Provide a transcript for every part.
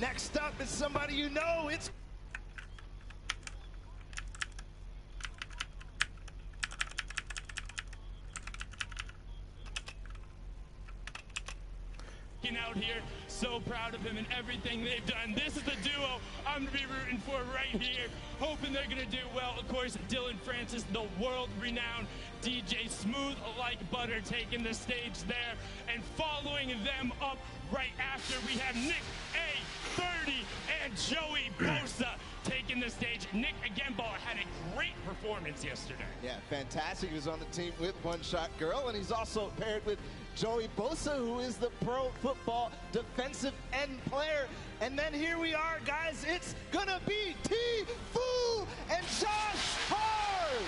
Next up is somebody you know. It's out here, so proud of him and everything they've done. This is the duo I'm gonna be rooting for right here, hoping they're gonna do well. Of course, Dylan Francis, the world-renowned DJ, smooth like butter, taking the stage there, and following them up right after, we have Nick A30 and Joey Bosa taking the stage. Nick Agenball had a great performance yesterday. Yeah, fantastic. He was on the team with One Shot Girl, and he's also paired with Joey Bosa, who is the pro football defensive end player. And then here we are, guys. It's gonna be T-Fu and Josh Hart.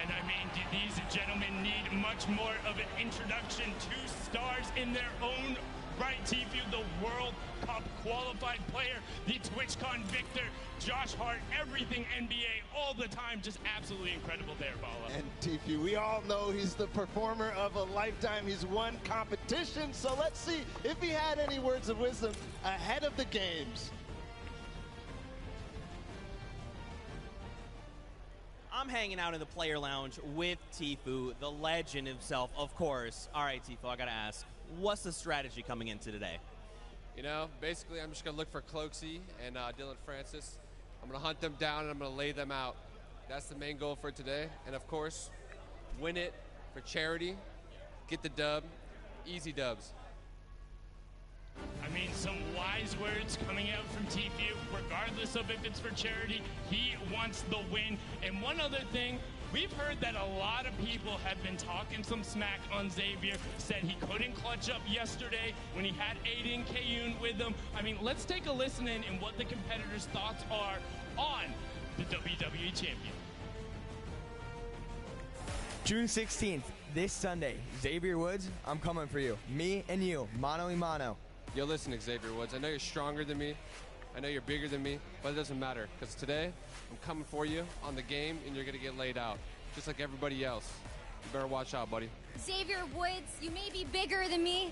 And I mean, do these gentlemen need much more of an introduction? Two stars in their own right. T-Fu, the World Cup qualified player, the TwitchCon victor, Josh Hart, everything NBA all the time. Just absolutely incredible there, Bala. And T-Fu, we all know he's the performer of a lifetime. He's won competition. So let's see if he had any words of wisdom ahead of the games. I'm hanging out in the player lounge with T-Fu, the legend himself, of course. All right, T-Fu, I got to ask, what's the strategy coming into today? You know, basically, I'm just going to look for Cloaksy and Dylan Francis. I'm going to hunt them down, and I'm going to lay them out. That's the main goal for today. And, of course, win it for charity, get the dub, easy dubs. I mean, some wise words coming out from T-Fu. Regardless of if it's for charity, he wants the win. And one other thing, we've heard that a lot of people have been talking some smack on Xavier, said he couldn't clutch up yesterday when he had Aiden Kayun with him. I mean, let's take a listen in what the competitors' thoughts are on the WWE champion. June 16th, this Sunday, Xavier Woods, I'm coming for you. Me and you, mano y mano. Yo, listen, Xavier Woods, I know you're stronger than me. I know you're bigger than me, but it doesn't matter, because today, I'm coming for you on the game, and you're going to get laid out, just like everybody else. You better watch out, buddy. Xavier Woods, you may be bigger than me,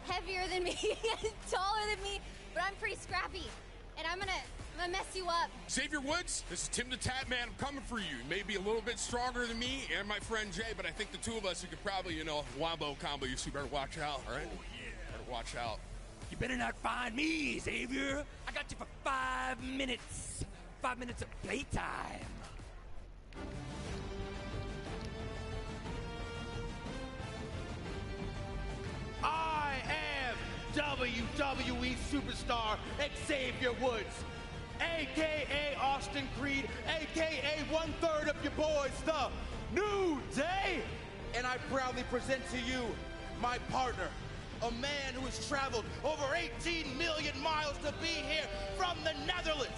heavier than me, taller than me, but I'm pretty scrappy, and I'm gonna mess you up. Xavier Woods, this is Tim the Tat Man. I'm coming for you. You may be a little bit stronger than me and my friend Jay, but I think the two of us, you could probably, wombo combo you, so you better watch out, all right? Oh, yeah. Better watch out. You better not find me, Xavier. I got you for 5 minutes. 5 minutes of playtime. I am WWE superstar Xavier Woods, a.k.a. Austin Creed, a.k.a. 1/3 of your boys, the New Day. And I proudly present to you my partner, a man who has traveled over 18 million miles to be here from the Netherlands.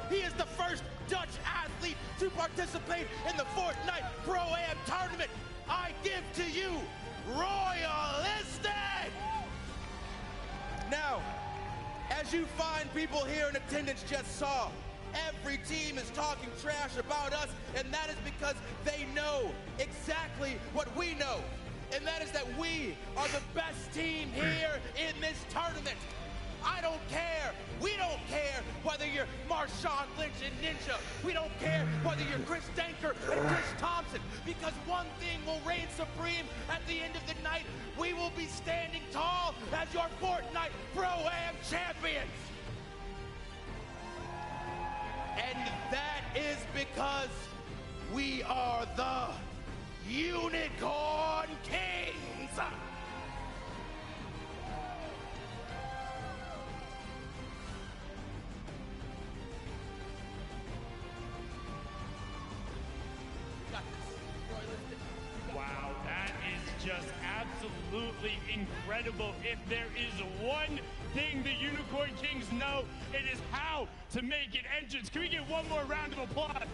He is the first Dutch athlete to participate in the Fortnite Pro-Am tournament. I give to you Royalistic! Now, as you fine people here in attendance just saw, every team is talking trash about us, and that is because they know exactly what we know. And that is that we are the best team here in this tournament. I don't care. We don't care whether you're Marshawn Lynch and Ninja. We don't care whether you're Chris Danker and Chris Thompson. Because one thing will reign supreme at the end of the night. We will be standing tall as your Fortnite Pro-Am champions. And that is because we are the Unicorn Kings! Wow, that is just absolutely incredible. If there is one thing the Unicorn Kings know, it is how to make an entrance. Can we get one more round of applause?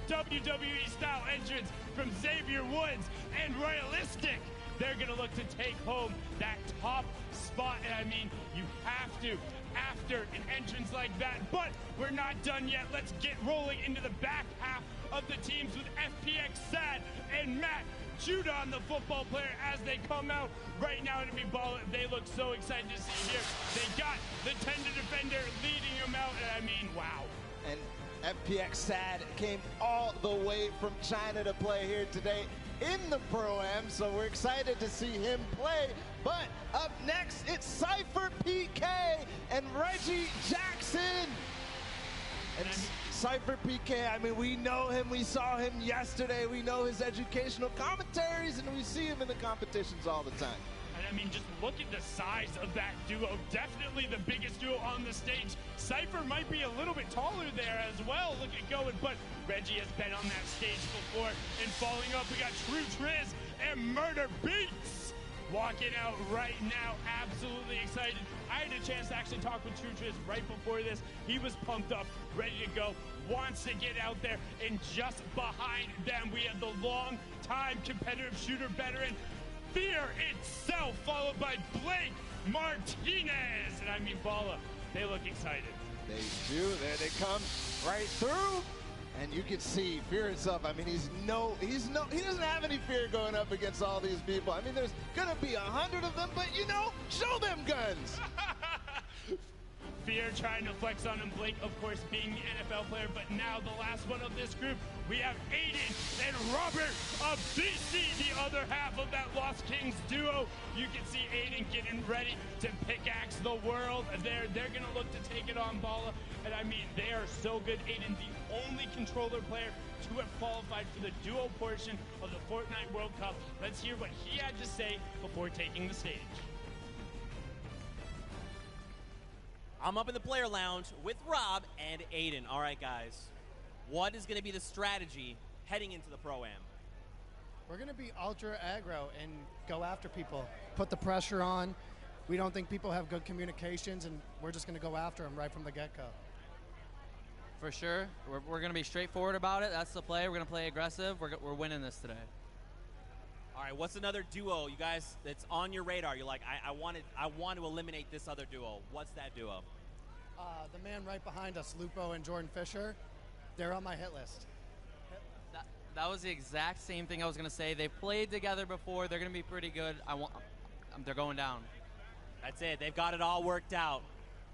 WWE-style entrance from Xavier Woods and Royalistic. They're going to look to take home that top spot. And I mean, you have to after an entrance like that. But we're not done yet. Let's get rolling into the back half of the teams with FPX Sad and Matt Judon, the football player, as they come out right now to be ball. They look so excited to see here. They got the tender defender leading him out, and I mean, wow. And FPX Sad came all the way from China to play here today in the Pro-Am, so we're excited to see him play. But up next, it's Cypher PK and Reggie Jackson. And Cypher PK, I mean, we know him. We saw him yesterday. We know his educational commentaries, and we see him in the competitions all the time. And I mean, just look at the size of that duo. Definitely the biggest duo on the stage. Cypher might be a little bit taller there as well. Look at going, but Reggie has been on that stage before. And following up, we got True Triz and Murder Beats walking out right now. Absolutely excited. I had a chance to actually talk with True Triz right before this. He was pumped up, ready to go, wants to get out there. And just behind them, we have the long-time competitive shooter veteran, Fear itself, followed by Blake Martinez. And I mean, Balla, they look excited. They do. There they come right through. And you can see Fear itself. I mean, he doesn't have any fear going up against all these people. I mean, there's going to be 100 of them, but you know, show them guns. Fear trying to flex on him. Blake, of course, being the NFL player, but now the last one of this group, we have Aiden and Robert of BC, the other half of that Lost Kings duo. You can see Aiden getting ready to pickaxe the world. They're going to look to take it on Balla, and I mean, they are so good. Aiden, the only controller player to have qualified for the duo portion of the Fortnite World Cup. Let's hear what he had to say before taking the stage. I'm up in the player lounge with Rob and Aiden. All right, guys. What is going to be the strategy heading into the Pro-Am? We're going to be ultra aggro and go after people. Put the pressure on. We don't think people have good communications, and we're just going to go after them right from the get-go. For sure. We're going to be straightforward about it. That's the play. We're going to play aggressive. We're winning this today. All right, what's another duo, you guys, that's on your radar? You're like, I want to eliminate this other duo. What's that duo? The man right behind us, Lupo and Jordan Fisher, they're on my hit list. That was the exact same thing I was going to say. They played together before. They're going to be pretty good. They're going down. That's it. They've got it all worked out.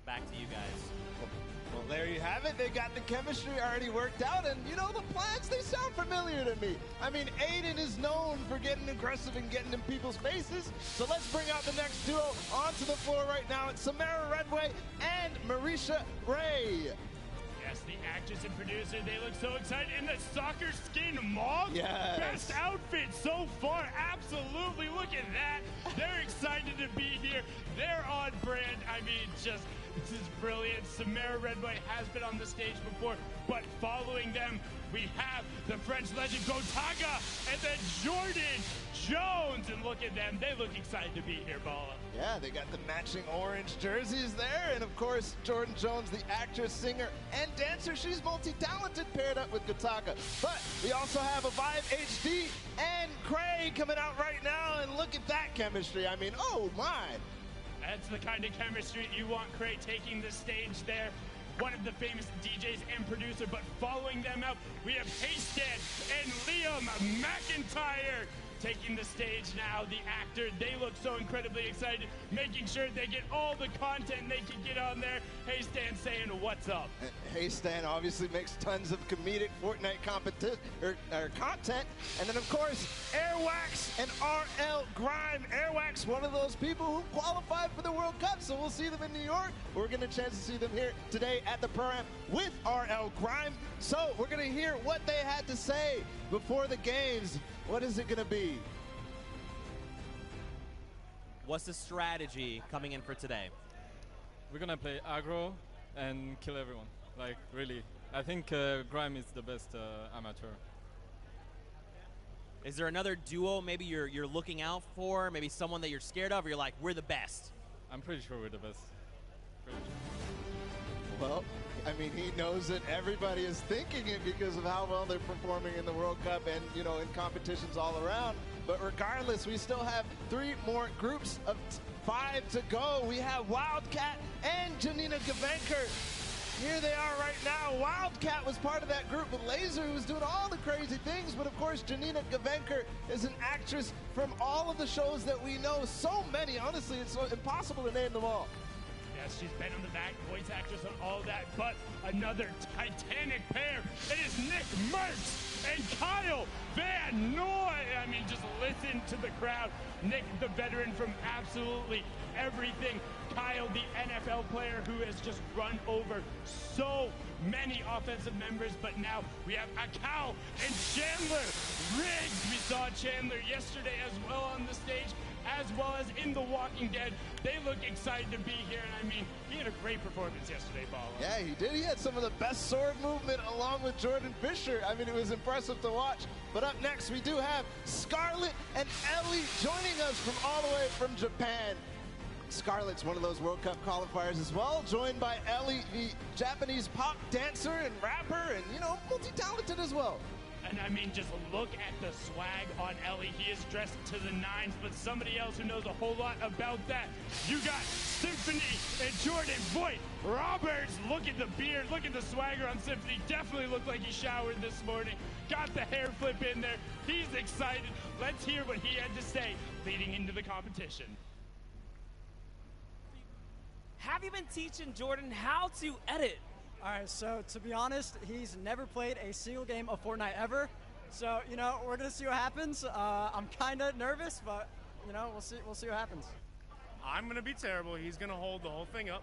Back to you guys. Well, there you have it. They got the chemistry already worked out, and, you know, the plans, they sound familiar to me. I mean, Aiden is known for getting aggressive and getting in people's faces, so let's bring out the next duo onto the floor right now. It's Samara Redway and Marisha Ray. Yes, the actress and producer, they look so excited in the soccer skin mom. Yes. Best outfit so far. Absolutely. Look at that. They're excited to be here. They're on brand. I mean, just, this is brilliant. Samara Redway has been on the stage before, but following them, we have the French legend Gotaga and then Jordan Jones. And look at them. They look excited to be here, Balla. Yeah, they got the matching orange jerseys there. And, of course, Jordan Jones, the actress, singer, and dancer. She's multi-talented, paired up with Gotaga. But we also have a Vive HD and Craig coming out right now. And look at that chemistry. I mean, oh, my. That's the kind of chemistry you want. Craig taking the stage there. One of the famous DJs and producer, but following them out, we have Haystan and Liam McIntyre taking the stage now. The actor, they look so incredibly excited, making sure they get all the content they can get on there. Haystan saying, what's up? Haystan obviously makes tons of comedic Fortnite content. And then, of course, Airwax and RL Grime. Airwax, one of those people who qualified for the World Cup, so we'll see them in New York. We're going to chance to see them here today at the Pro-Am with RL Grime. So we're going to hear what they had to say before the games. What is it going to be? What's the strategy coming in for today? We're going to play aggro and kill everyone. Like, really. I think Grime is the best amateur. Is there another duo maybe you're looking out for? Maybe someone that you're scared of? Or you're like, we're the best? I'm pretty sure we're the best. Pretty sure. Well, I mean, he knows that everybody is thinking it because of how well they're performing in the World Cup and, you know, in competitions all around. But regardless, we still have 3 more groups of 5 to go. We have Wildcat and Janina Gavenker. Here they are right now. Wildcat was part of that group with Laser, who was doing all the crazy things. But of course, Janina Gavenker is an actress from all of the shows that we know. So many, honestly, it's so impossible to name them all. Yes, she's been on the back, voice actress on all that, but another titanic pair. It is Nick Merckx and Kyle Van Noy. I mean, just listen to the crowd. Nick, the veteran from absolutely everything. Kyle, the NFL player who has just run over so many offensive members, but now we have Akau and Chandler Riggs. We saw Chandler yesterday as well on the stage, as well as in The Walking Dead. They look excited to be here, and I mean, he had a great performance yesterday, Bala. Yeah, he did. He had some of the best sword movement along with Jordan Fisher. I mean, it was impressive to watch. But up next, we do have Scarlett and Ellie joining us from all the way from Japan. Scarlett's one of those World Cup qualifiers as well, joined by Ellie, the Japanese pop dancer and rapper, and, you know, multi-talented as well. And I mean, just look at the swag on Ellie. He is dressed to the nines, but somebody else who knows a whole lot about that. You got Symphony and Jordan Voight Roberts. Look at the beard, look at the swagger on Symphony. Definitely looked like he showered this morning. Got the hair flip in there. He's excited. Let's hear what he had to say leading into the competition. Have you been teaching Jordan how to edit? All right, so to be honest, he's never played a single game of Fortnite ever. So, you know, we're gonna see what happens. I'm kind of nervous, but you know, we'll see what happens. I'm gonna be terrible. He's gonna hold the whole thing up.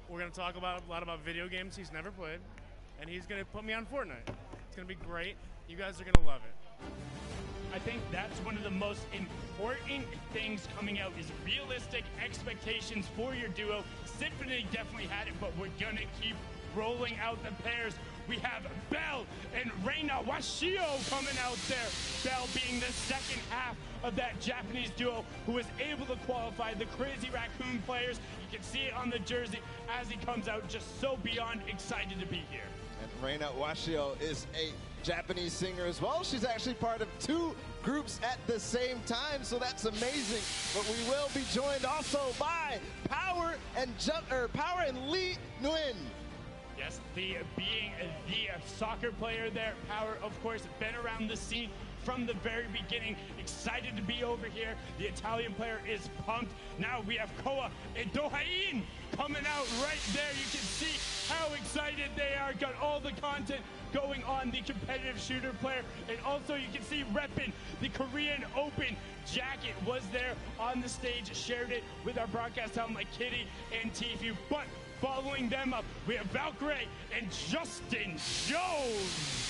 We're gonna talk a lot about video games he's never played, and he's gonna put me on Fortnite. It's gonna be great. You guys are gonna love it. I think that's one of the most important things coming out is realistic expectations for your duo. Symphony definitely had it, but we're gonna keep rolling out the pairs. We have Belle and Reina Washio coming out there. Belle being the second half of that Japanese duo who was able to qualify the Crazy Raccoon players. You can see it on the jersey as he comes out, just so beyond excited to be here. And Reina Washio is a Japanese singer as well. She's actually part of 2 groups at the same time, so that's amazing. But we will be joined also by Power and Lee Nguyen. Yes, being the soccer player there, Power, of course, been around the scene from the very beginning. Excited to be over here. The Italian player is pumped. Now we have Koa and Dohain coming out right there. You can see how excited they are. Got all the content going on the competitive shooter player. And also you can see repping the Korean Open jacket was there on the stage. Shared it with our broadcast talent like Kitty and Tfue. But following them up, we have Valkyrie and Justin Jones.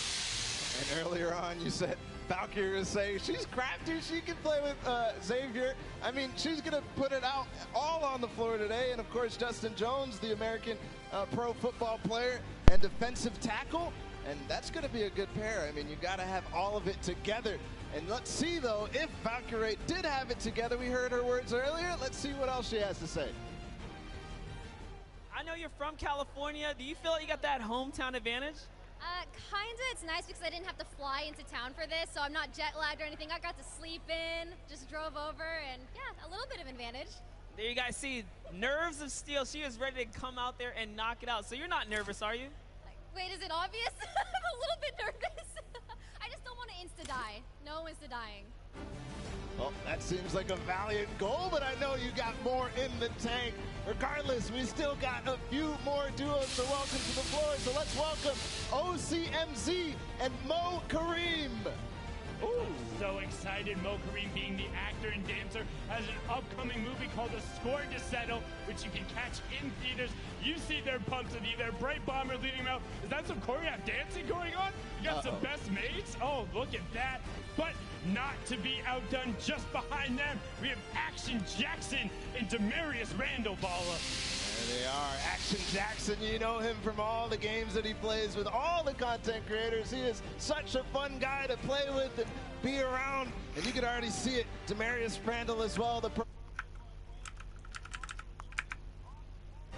And earlier on, you said Valkyrie was saying she's crafty, she can play with Xavier. I mean, she's going to put it out all on the floor today. And of course, Justin Jones, the American pro football player and defensive tackle. And that's going to be a good pair. I mean, you got to have all of it together. And let's see, though, if Valkyrie did have it together. We heard her words earlier. Let's see what else she has to say. I know you're from California. Do you feel like you got that hometown advantage? Kinda. It's nice because I didn't have to fly into town for this, so I'm not jet lagged or anything. I got to sleep in, just drove over, and yeah, a little bit of advantage. There you guys see, nerves of steel. She is ready to come out there and knock it out. So you're not nervous, are you? Wait, is it obvious? I'm a little bit nervous. I just don't want to insta-die. No insta-dying. Well, that seems like a valiant goal, but I know you got more in the tank. Regardless, we still got a few more duos to welcome to the floor, so let's welcome OCMZ and Mo Kareem. Ooh. So excited. Mo Kareem, being the actor and dancer, has an upcoming movie called A Score to Settle, which you can catch in theaters. You see their pumps with either Bright Bomber leading them out. Is that some choreographed dancing going on? You got some best mates? Oh, look at that. But not to be outdone, just behind them, we have Action Jackson and Demarius Randall Balla. There they are. Action Jackson, you know him from all the games that he plays with all the content creators. He is such a fun guy to play with and be around. And you can already see it. Demarius Randall as well.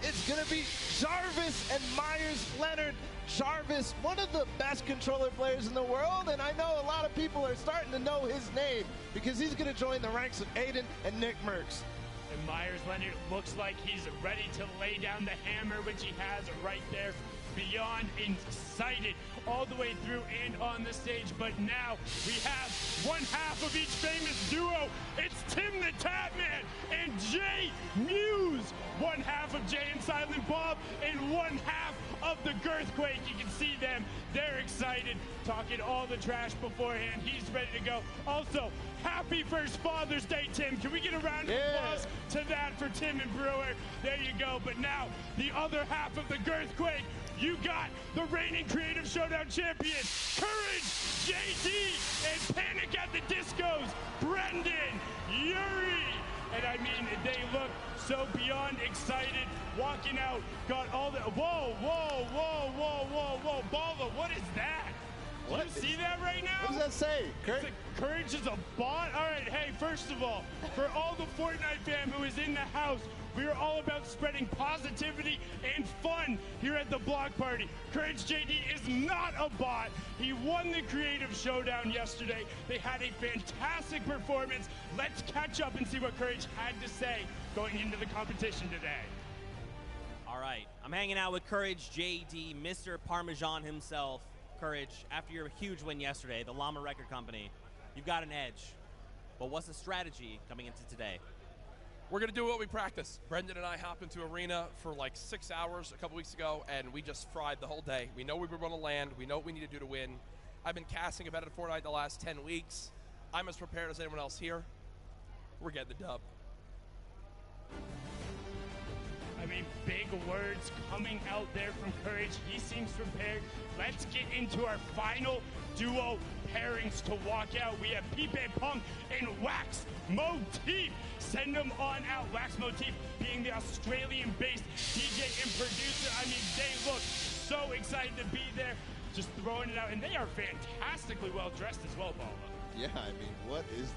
It's going to be Jarvis and Myers Leonard. Jarvis, one of the best controller players in the world, and I know a lot of people are starting to know his name because he's going to join the ranks of Aiden and Nick Merckx. And Myers Leonard looks like he's ready to lay down the hammer, which he has right there. Beyond excited all the way through and on the stage. But now we have one half of each famous duo. It's Tim the Tatman and Jay Muse. One half of Jay and Silent Bob and one half of the Girthquake. You can see them. They're excited, talking all the trash beforehand. He's ready to go. Also, happy first Father's Day, Tim. Can we get a round of applause to that for Tim and Brewer? There you go. But now the other half of the Girthquake. You got the reigning Creative Showdown champion, Courage, JD, and Panic at the Discos, Brendan, Yuri. And I mean, they look so beyond excited, walking out, got all the, whoa, Balla, what is that? Do you see that right now? What does that say? Courage is a bot? All right, hey, first of all, for all the Fortnite fam who is in the house, we are all about spreading positivity and fun here at the block party. Courage JD is not a bot. He won the Creative Showdown yesterday. They had a fantastic performance. Let's catch up and see what Courage had to say going into the competition today. All right, I'm hanging out with Courage JD, Mr. Parmesan himself. Courage, after your huge win yesterday, the Llama Record Company, you've got an edge. But what's the strategy coming into today? We're going to do what we practice. Brendan and I hopped into Arena for like 6 hours a couple weeks ago, and we just fried the whole day. We know we were going to land. We know what we need to do to win. I've been casting about it at Fortnite the last 10 weeks. I'm as prepared as anyone else here. We're getting the dub. I mean, big words coming out there from Courage. He seems prepared. Let's get into our final duo pairings to walk out. We have Pipe Punk and Wax Motif. Send them on out. Wax Motif being the Australian-based DJ and producer. I mean, they look so excited to be there. Just throwing it out. And they are fantastically well-dressed as well, Balla. Yeah, I mean, what is...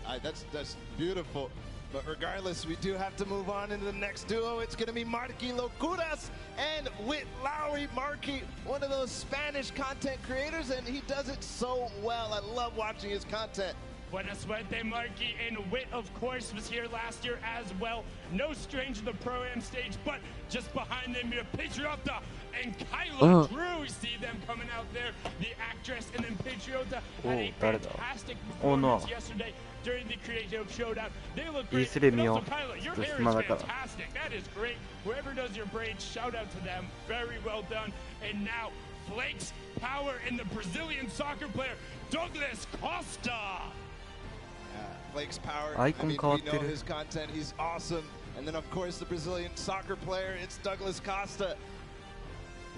that's beautiful. But regardless, we do have to move on into the next duo. It's going to be Marky Locuras and Whit Lowry. Marky, one of those Spanish content creators, and he does it so well. I love watching his content. Buena suerte, Marky. And Whit, of course, was here last year as well. No stranger to the Pro-Am stage, but just behind them, you have Patriota and Kyla Drew. We see them coming out there. The actress and then Patriota had a fantastic performance yesterday during the Creative Showdown. They look great. And also, Kyla, your hair is fantastic. That is great. Whoever does your braids, shout out to them. Very well done. And now, Flakes Power and the Brazilian soccer player, Douglas Costa. Flakes Power, I mean, we know his content. He's awesome. And then, of course, the Brazilian soccer player, it's Douglas Costa.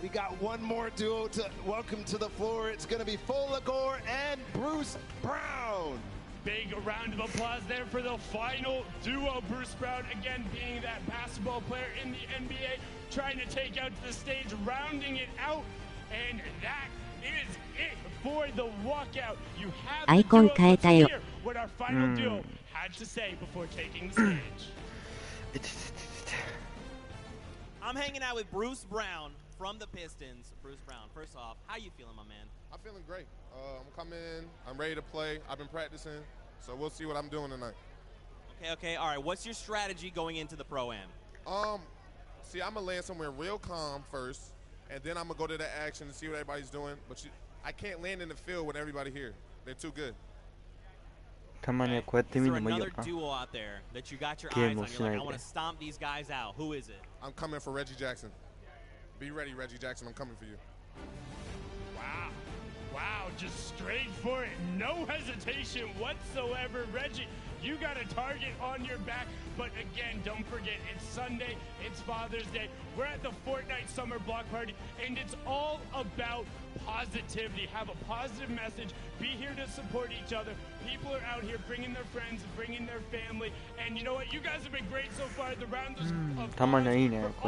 We got one more duo to welcome to the floor. It's going to be Folagore and Bruce Brown. Big round of applause there for the final duo. Bruce Brown, again, being that basketball player in the NBA, trying to take out to the stage, rounding it out. And that is it for the walkout. You have the duo. Let's hear what our final duo had to say before taking the stage. I'm hanging out with Bruce Brown from the Pistons. Bruce Brown, first off, how you feeling, my man? I'm feeling great. I'm coming in. I'm ready to play. I've been practicing, so we'll see what I'm doing tonight. Okay, all right. What's your strategy going into the Pro-Am? See, I'm going to land somewhere real calm first, and then I'm going to go to the action and see what everybody's doing. But I can't land in the field with everybody here. They're too good. たまにはこうやって見るのもいいよな。 Another duo out there that you got your eyes on. You're like, I want to stomp these guys out. Who is it? I'm coming for Reggie Jackson. Be ready, Reggie Jackson. I'm coming for you. Wow, just straight for it. No hesitation whatsoever. Reggie, you got a target on your back. But again, don't forget, it's Sunday, it's Father's Day. We're at the Fortnite Summer Block Party, and it's all about positivity. Have a positive message. Be here to support each other. People are out here bringing their friends, bringing their family. And you know what? You guys have been great so far. The round of applause for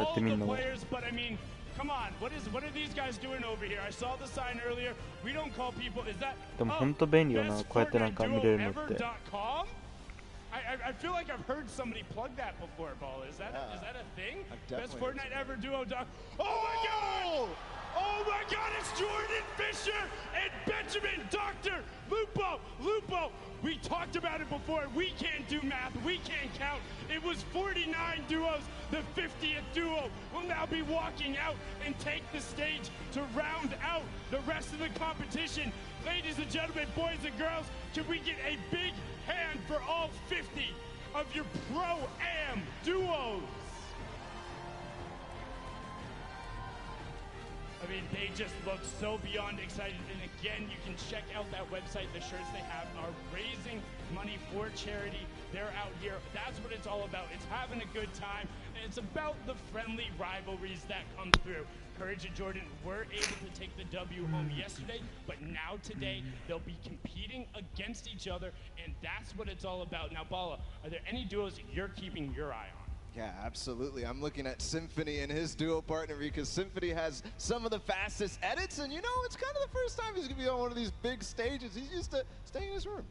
all the players. But I mean, come on, what are these guys doing over here? I saw the sign earlier. We don't call people. Is that bestfortniteduoever.com? I feel like I've heard somebody plug that before, Ball. Is that a thing? Bestfortniteeverduo.com. Oh my God! Oh Oh my God, it's Jordan Fisher and Benjamin Dr. Lupo. We talked about it before. We can't do math. We can't count. It was 49 duos. The 50th duo will now be walking out and take the stage to round out the rest of the competition. Ladies and gentlemen, boys and girls, can we get a big hand for all 50 of your Pro-Am duos? I mean, they just look so beyond excited. And again, you can check out that website. The shirts they have are raising money for charity. They're out here. That's what it's all about. It's having a good time. And it's about the friendly rivalries that come through. Courage and Jordan were able to take the W home yesterday, but now today they'll be competing against each other, and that's what it's all about. Now, Bala, are there any duos you're keeping your eye on? Yeah, absolutely. I'm looking at Symphony and his duo partner because Symphony has some of the fastest edits, and you know, it's kind of the first time he's going to be on one of these big stages. He's used to staying in his room.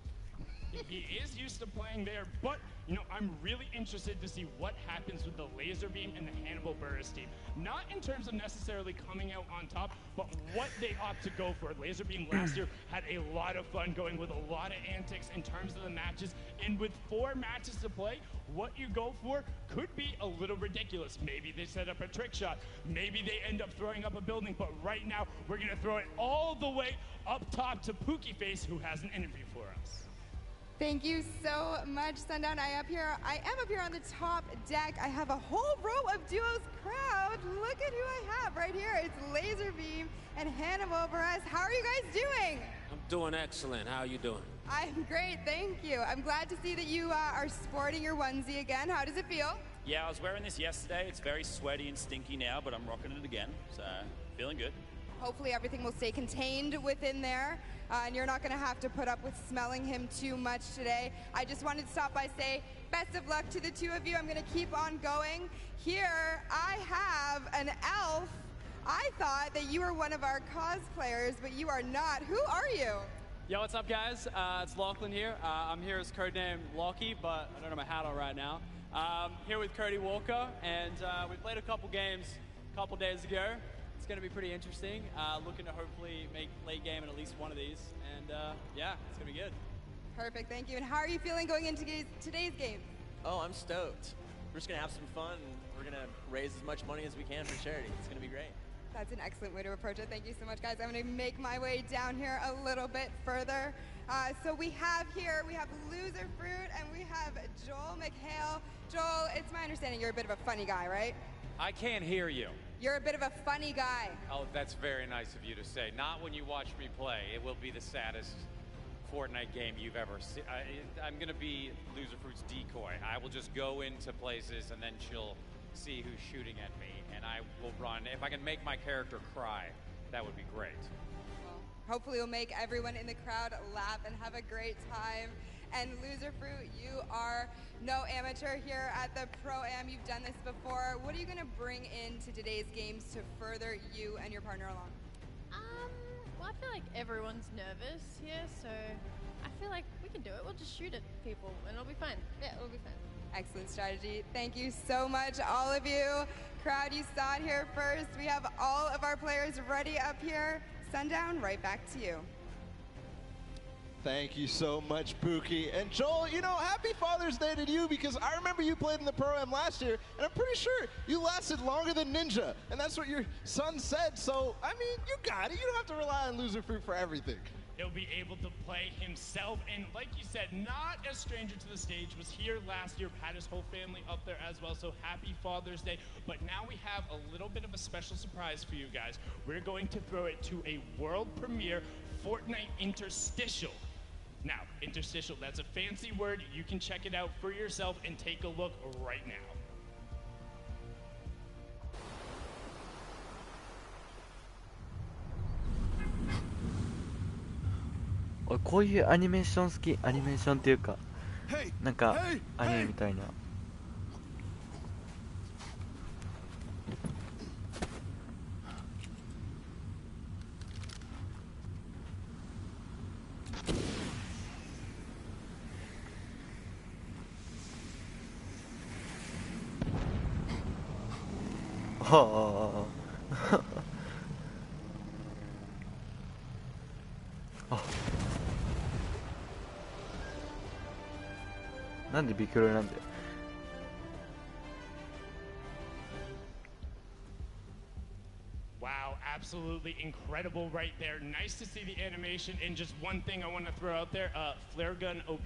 He is used to playing there, but, you know, I'm really interested to see what happens with the Laser Beam and the Hannibal Burris team. Not in terms of necessarily coming out on top, but what they opt to go for. Laser Beam last year had a lot of fun going with a lot of antics in terms of the matches, and with 4 matches to play, what you go for could be a little ridiculous. Maybe they set up a trick shot. Maybe they end up throwing up a building, but right now we're going to throw it all the way up top to Pookie Face, who has an interview for us. Thank you so much, Sundown. I am up here on the top deck. I have a whole row of duos crowd. Look at who I have right here. It's Laser Beam and Hannibal Burris. How are you guys doing? I'm doing excellent. How are you doing? I'm great, thank you. I'm glad to see that you are sporting your onesie again. How does it feel? Yeah, I was wearing this yesterday. It's very sweaty and stinky now, but I'm rocking it again, so feeling good. Hopefully everything will stay contained within there, and you're not going to have to put up with smelling him too much today. I just wanted to stop by, say best of luck to the two of you. I'm going to keep on going. Here I have an elf. I thought that you were one of our cosplayers, but you are not. Who are you? Yo, what's up, guys? It's Lachlan here. I'm here as codename Lockie, but I don't have my hat on right now. Here with Cody Walker, and we played a couple games a couple days ago. It's going to be pretty interesting. Looking to hopefully make late game in at least one of these, and yeah, it's going to be good. Perfect, thank you. And how are you feeling going into today's game? Oh, I'm stoked. We're just going to have some fun, and we're going to raise as much money as we can for charity. It's going to be great. That's an excellent way to approach it. Thank you so much, guys. I'm going to make my way down here a little bit further. So we have Loser Fruit, and we have Joel McHale. Joel, it's my understanding you're a bit of a funny guy, right? I can't hear you. You're a bit of a funny guy. Oh, that's very nice of you to say. Not when you watch me play. It will be the saddest Fortnite game you've ever seen. I'm going to be Loser Fruit's decoy. I will just go into places, and then she'll see who's shooting at me, and I will run. If I can make my character cry, that would be great. Well, hopefully you'll make everyone in the crowd laugh and have a great time. And Loser Fruit, you are no amateur here at the Pro-Am. You've done this before. What are you going to bring into today's games to further you and your partner along? Well, I feel like everyone's nervous here, so I feel like we can do it. We'll just shoot at people, and it'll be fine. Yeah, it'll be fine. Excellent strategy. Thank you so much, all of you. Crowd, you saw it here first. We have all of our players ready up here. Sundown, right back to you. Thank you so much, Pookie. And Joel, you know, happy Father's Day to you, because I remember you played in the Pro-Am last year, and I'm pretty sure you lasted longer than Ninja, and that's what your son said. So, I mean, you got it. You don't have to rely on Loser Fruit for everything. He'll be able to play himself, and like you said, not a stranger to the stage, was here last year, had his whole family up there as well, so happy Father's Day. But now we have a little bit of a special surprise for you guys. We're going to throw it to a world premiere Fortnite interstitial. Now, interstitial, that's a fancy word. You can check it out for yourself and take a look right now. 俺こういうアニメーション好き。アニメーションっていうかなんかアニメみたいな。はあなんでビクロイなんだよ。Wow, absolutely incredible right there. Nice to see the animation. And just one thing I want to throw out there, flare gun OP.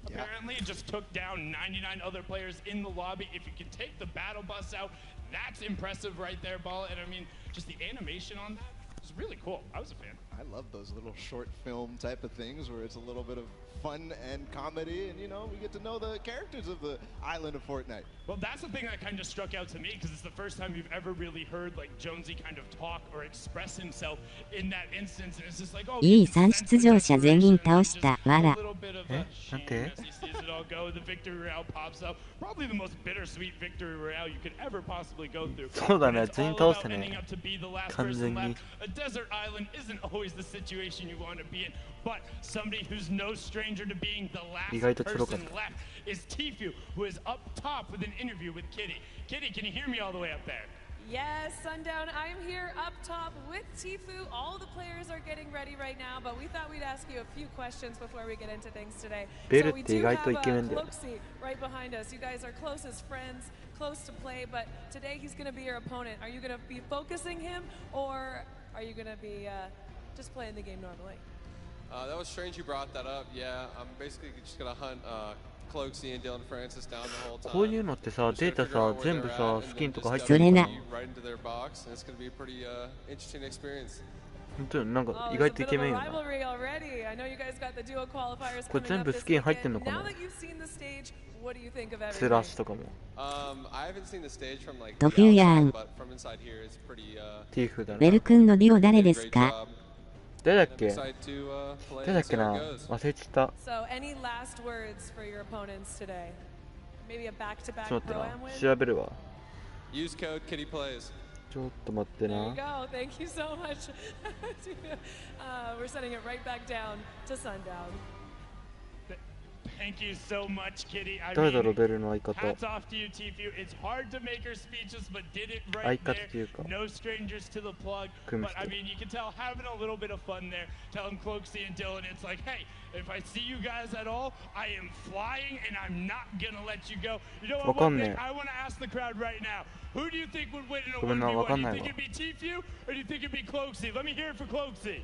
Apparently, it just took down 99 other players in the lobby. If you can take the battle bus out, that's impressive right there, Ball. And I mean, just the animation on that is really cool. I was a fan. I love those little short film type of things where it's a little bit of fun and comedy, and you know, we get to know the characters of the island of Fortnite. Well, that's the thing that kind of struck out to me, because it's the first time you've ever really heard like Jonesy kind of talk or express himself in that instance, and it's just like, oh, いい3出場者全員倒した。わら。なんて as he sees it all go, the victory royale pops up. Probably the most bittersweet victory royale you could ever possibly go through. そうだね、全員倒した Ending ね up to be the last 完 person 全に left. A desert island isn't always the situation you want to be in, but somebody who's no stranger to being the 意外 last と強かっ person た left is Tfue, who is up top with an interview with Kitty. Kitty, can you hear me all the way up there? Yes, Sundown, I'm here up top with Tfue. All the players are getting ready right now, but we thought we'd ask you a few questions before we get into things today. ベル So っ we て意 do 外 have とイケメンだよ Cloaksy right behind us. You guys are close as friends, close to play, but today he's going to be your opponent. Are you going to be focusing him, or are you going to be just playing the game normally? That was strange you brought that up. Yeah, I'm basically just going to hunt Cloaksy and Dylan Francis down the whole time. こういうのってさ、データさ、全部さ、スキンとか入ってそれな。 Right into their box, and it's going to be a pretty interesting experience. 本当になんか Oh, 意 there's 外 a とイ bit ケ of メ a ンよな。 rivalry already. I know you guys got the duo qualifiers これ coming 全 up 部 this スキン入ってん weekend. のか Now な that you've seen the stage, what do you think of ス everything? ラッシュとかも。 I haven't seen the stage from like ド the フューや outside, ん。 but from inside here, it's pretty. ティーフだベルね。君のデュオ誰ですか？誰だっけ Excited to play 誰だっ and け see な how it goes. 忘れちゃった。 So, any last words for your opponents today? Maybe a back-to-back ちょっと待 pro-am って win? な。調べるわ。 Use code KittyPlays. ちょっと待って There you な。 go. Thank you so much. We're sending it right back down to Sundown. Thank you so much, Kitty. I 誰だ mean, ろう、ベルの相方。 hats off to you, Tfue. It's hard to make her speeches, but did it 相 right 方 there. っていうか。 No strangers to the plug. 組む But 人 I mean, you can tell having a little bit of fun there. Telling Cloaksy and Dylan, it's like, hey, if I see you guys at all, I am flying and I'm not gonna let you go. You know what? わか One ん thing ねえ。 I want to ask the crowd right now. Who do you think would win in a ごめんな、わか 1v1? ん Do な you い think わ。 it'd be Tfue or do you think it'd be Cloaksy? Let me hear it for Cloaksy.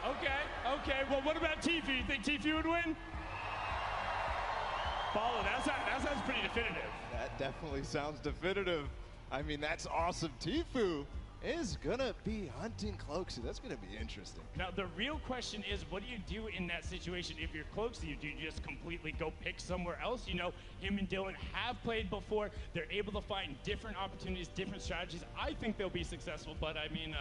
Okay. Well, what about Tfue? You think Tfue would win? Follow, that sounds pretty definitive. That definitely sounds definitive. I mean, that's awesome. Tfue is gonna be hunting Cloaksy. That's gonna be interesting. Now, the real question is, what do you do in that situation if you're Cloaksy? Do you just completely go pick somewhere else? You know, him and Dylan have played before. They're able to find different opportunities, different strategies. I think they'll be successful, but I mean,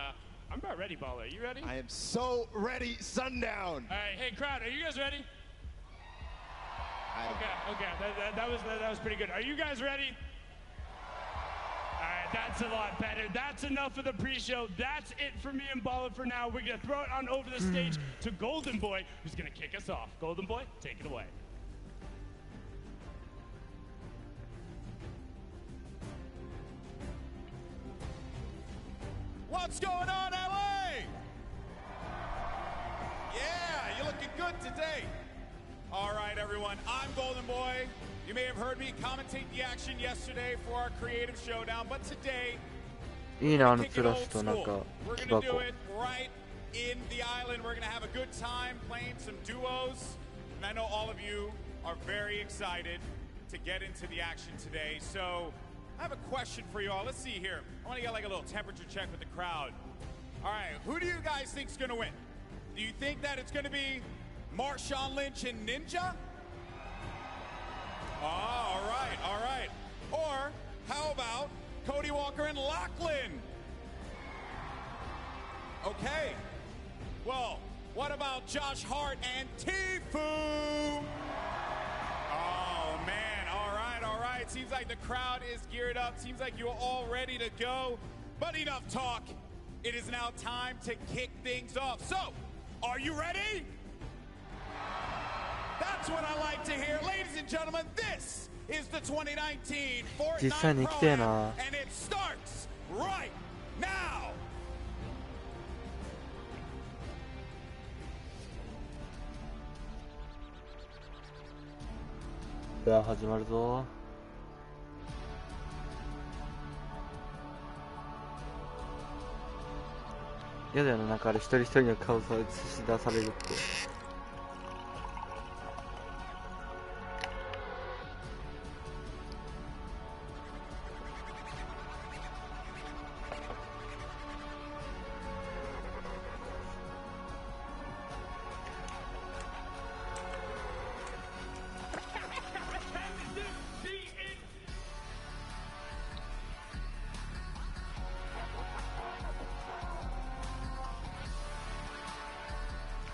I'm about ready, Bala. You ready? I am so ready, Sundown. All right, hey, crowd, are you guys ready? Okay, that was pretty good. Are you guys ready? All right, that's a lot better. That's enough of the pre-show. That's it for me and Bala for now. We're gonna throw it on over the stage to Golden Boy, who's gonna kick us off. Golden Boy, take it away. What's going on, LA? Yeah, you're looking good today. All right, everyone, I'm Golden Boy. You may have heard me commentate the action yesterday for our creative showdown, but today, いいな、あのスラッシュとなんか we're 木 going to 箱 do。it right in the island. We're going to have a good time playing some duos. And I know all of you are very excited to get into the action today. So I have a question for you all. Let's see here. I want to get like a little temperature check with the crowd. All right, who do you guys think is going to win? Do you think that it's going to be Marshawn Lynch and Ninja? Oh, all right. Or how about Cody Walker and Lachlan? Okay. Well, what about Josh Hart and Tfue? Oh, man. All right. Seems like the crowd is geared up. Seems like you're all ready to go. But enough talk. It is now time to kick things off. So, are you ready? That's what I like to hear. Ladies and gentlemen, this is the 2019 実際に Fortnite 来てえ Pro-Am, な。 and it starts right now. では始まるぞ。嫌だよね、なんかあれ一人一人の顔さ映し出されるって。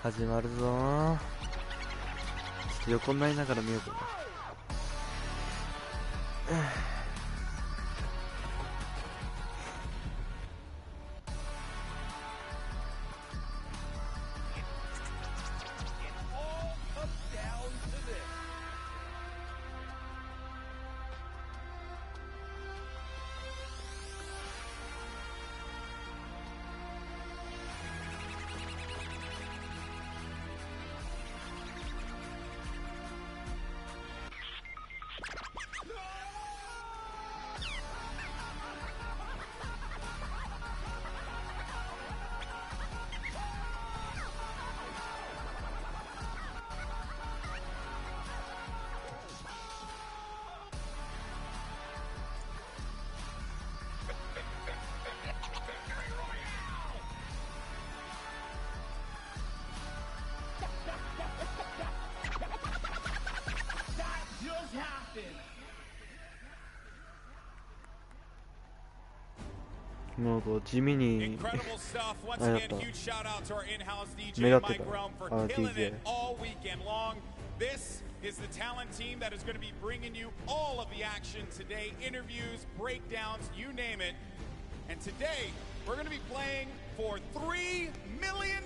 始まるぞー。ちょっと横になりながら見ようかな。なんか地味にあれだった目立ってたDJ。 This is the talent team that is going to be bringing you all of the action today, interviews, breakdowns, you name it. And today, we're going to be playing for $3 million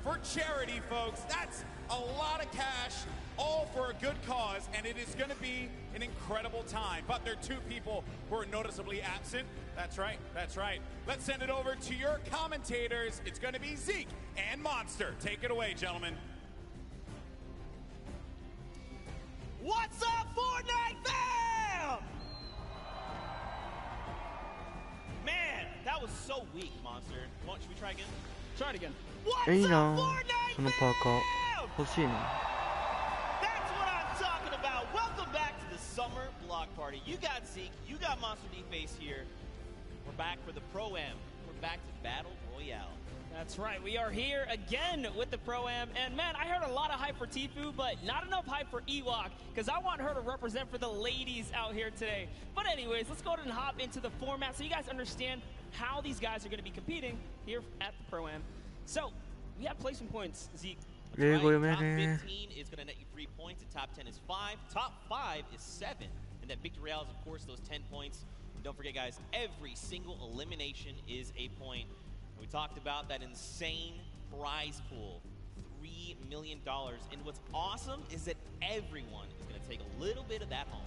for charity, folks. That's a lot of cash, all for a good cause, and it is going to be an incredible time. But there are two people who are noticeably absent. That's right, that's right. Let's send it over to your commentators. It's going to be Zeke and Monster. Take it away, gentlemen. What's up, Fortnite fam? Man, that was so weak, Monster. Should we try again? Try it again. いいなそのパーカー欲しいな。 That's what I'm talking about. Welcome back to the summer block party. You got Zeke, you got Monster D-Face here. We're back for the Pro-Am. We're back to Battle Royale. That's right, we are here again with the Pro-Am, and man, I heard a lot of hype for Tfue, but not enough hype for Ewok, because I want her to represent for the ladies out here today. But anyways, let's go ahead and hop into the format so you guys understand how these guys are going to be competing here at the Pro-Am. So, we have placement points, Zeke. Right. Top 15 is going to net you 3 points, and top 10 is 5. Top 5 is 7, and that Victory Royale is, of course, those 10 points. And don't forget, guys, every single elimination is a point. We talked about that insane prize pool, $3 million. And what's awesome is that everyone is going to take a little bit of that home.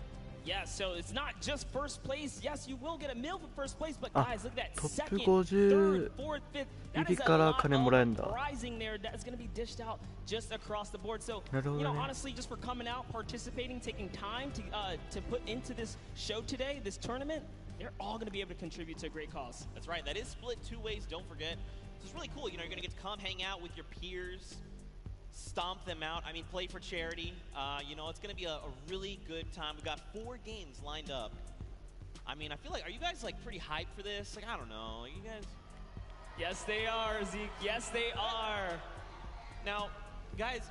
Yeah, so it's not just first place. Yes, you will get a meal for first place, but guys, look at that second, 50 third, fourth, fifth. That is a から lot 金もらえんだ。 of prizing there that is going to be dished out just across the board. So, なるほどね。 you know, honestly, just for coming out, participating, taking time to put into this show today, this tournament, they're all going to be able to contribute to a great cause. That's right. That is split 2 ways. Don't forget. So it's really cool. You know, you're going to get to come hang out with your peers, stomp them out. I mean, play for charity. You know, it's going to be a really good time. We've got 4 games lined up. I mean, I feel like, are you guys like pretty hyped for this? Like, I don't know. You guys? Yes, they are, Zeke. Yes, they are. Now, guys,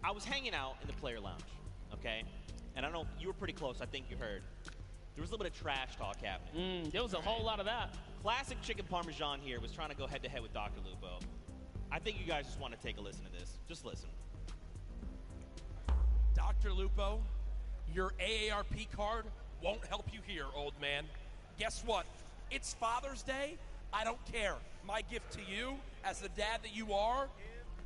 I was hanging out in the player lounge, okay? And I don't know, you were pretty close. I think you heard. There was a little bit of trash talk happening. There was a whole lot of that. Classic Chicken Parmesan here was trying to go head-to-head with Dr. Lupo. I think you guys just want to take a listen to this. Just listen. Dr. Lupo, your AARP card won't help you here, old man. Guess what? It's Father's Day. I don't care. My gift to you, as the dad that you are,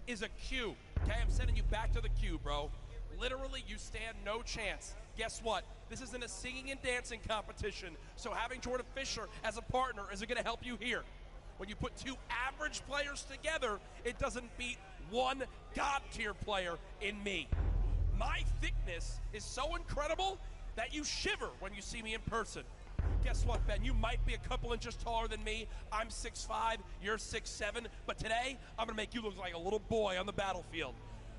is a Q. Okay, I'm sending you back to the queue, bro. Literally, you stand no chance. Guess what? This isn't a singing and dancing competition, so having Jordan Fisher as a partner isn't going to help you here. When you put 2 average players together, it doesn't beat 1 God-tier player in me. My thickness is so incredible that you shiver when you see me in person. Guess what, Ben? You might be a couple inches taller than me. I'm 6'5", you're 6'7", but today I'm gonna make you look like a little boy on the battlefield.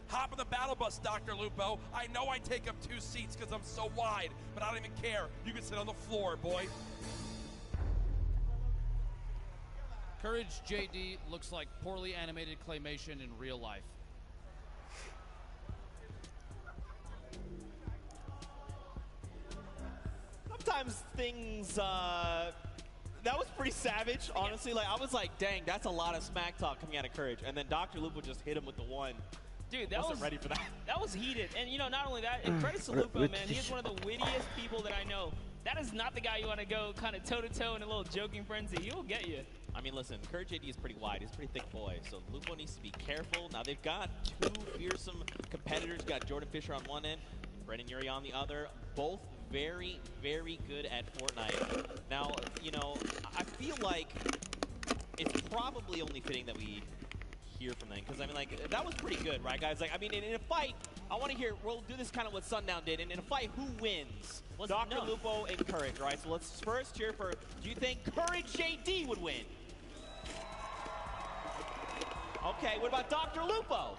Hop in the battle bus, Dr. Lupo. I know I take up 2 seats because I'm so wide, but I don't even care. You can sit on the floor, boy. Courage JD looks like poorly animated claymation in real life. Sometimes things, that was pretty savage, honestly. Like, I was like, dang, that's a lot of smack talk coming out of Courage. And then Dr. Lupo just hit him with the one. Dude, that wasn't ready for that. That was heated. And, you know, not only that, and credit to Lupo, man. He is one of the wittiest people that I know. That is not the guy you want to go kind of toe-to-toe in a little joking frenzy. He will get you. I mean, listen, Courage AD is pretty wide. He's a pretty thick boy, so Lupo needs to be careful. Now, they've got 2 fearsome competitors. You've got Jordan Fisher on one end, Brendan Urie on the other. Both very, very good at Fortnite. Now, you know, I feel like it's probably only fitting that we hear from them, because, I mean, like, that was pretty good, right, guys? Like, I mean, in a fight, I want to hear, we'll do this kind of what Sundown did, and in a fight, who wins? Dr. Lupo and Courage, right? So let's first cheer for, do you think Courage JD would win? Okay, what about Dr. Lupo?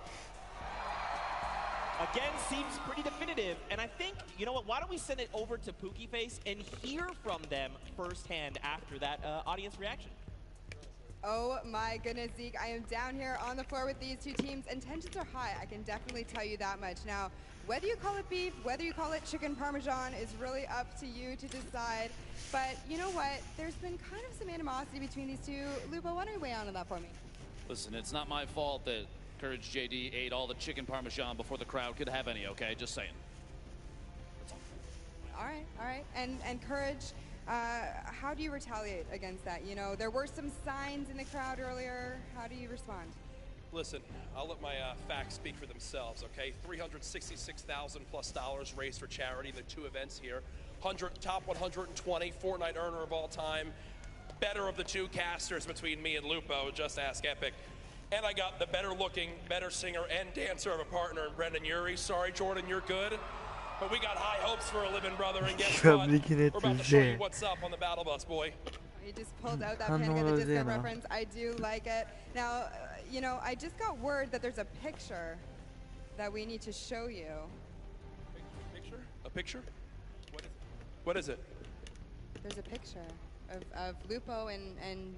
Again, seems pretty definitive, and I think, you know what, why don't we send it over to Pookie Face and hear from them firsthand after that audience reaction? Oh my goodness, Zeke, I am down here on the floor with these 2 teams, and tensions are high, I can definitely tell you that much. Now, whether you call it beef, whether you call it chicken parmesan is really up to you to decide, but you know what, there's been kind of some animosity between these 2. Lupo, why don't you weigh on that for me? Listen, it's not my fault that Courage JD ate all the chicken parmesan before the crowd could have any, okay? Just saying. That's all. All right. And Courage, how do you retaliate against that? You know, there were some signs in the crowd earlier. How do you respond? Listen, I'll let my facts speak for themselves, okay? $366,000+ raised for charity in the 2 events here. Top 120 Fortnite earner of all time. Better of the 2 casters between me and Lupo, just ask Epic. And I got the better looking, better singer and dancer of a partner in Brendan Urie. Sorry, Jordan, you're good. But we got high hopes for a living brother, and guess what? We're about to show you what's up on the battle bus, boy. You just pulled out that Panic at the Disco reference. I do like it. Now, you know, I just got word that there's a picture that we need to show you. Picture? A picture? What is it? There's a picture of Lupo and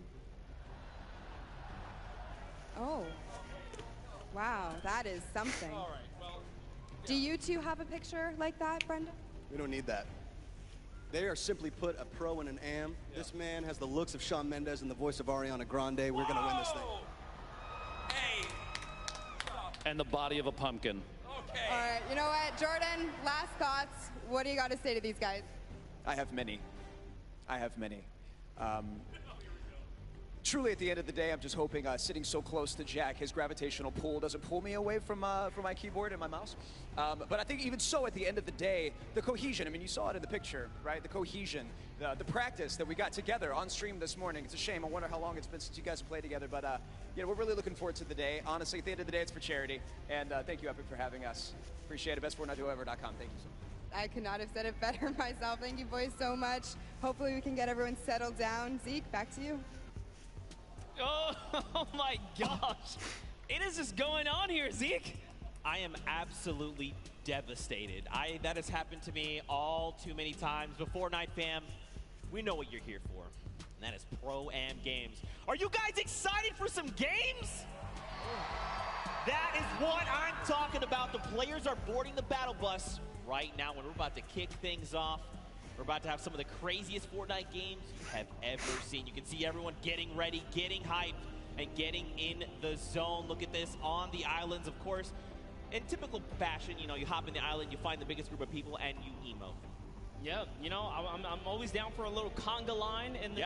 oh, wow, that is something. All right, well, yeah. Do you 2 have a picture like that, Brenda? We don't need that. They are simply put a pro and an am. Yeah. This man has the looks of Shawn Mendes and the voice of Ariana Grande. We're going to win this thing. Hey. And the body of a pumpkin. Okay. All right, you know what, Jordan, last thoughts. What do you got to say to these guys? I have many. Truly, at the end of the day, I'm just hoping sitting so close to Jack, his gravitational pull doesn't pull me away from my keyboard and my mouse. But I think even so, at the end of the day, the cohesion, I mean, you saw it in the picture, right? The cohesion, the practice that we got together on stream this morning. It's a shame. I wonder how long it's been since you guys have played together. But, you know, we're really looking forward to the day. Honestly, at the end of the day, it's for charity. And thank you, Epic, for having us. Appreciate it. BestFortniteWhoever.com. Thank you so much. I could not have said it better myself. Thank you, boys, so much. Hopefully we can get everyone settled down. Zeke, back to you. Oh my gosh. It is just going on here, Zeke. I am absolutely devastated. That has happened to me all too many times. Before Night Fam, we know what you're here for, and that is Pro-Am games. Are you guys excited for some games? That is what I'm talking about. The players are boarding the battle bus right now when we're about to kick things off. We're about to have some of the craziest Fortnite games you have ever seen. You can see everyone getting ready, getting hyped, and getting in the zone. Look at this on the islands, of course. In typical fashion, you know, you hop in the island, you find the biggest group of people, and you emo. Yeah, you know, I'm always down for a little conga line in the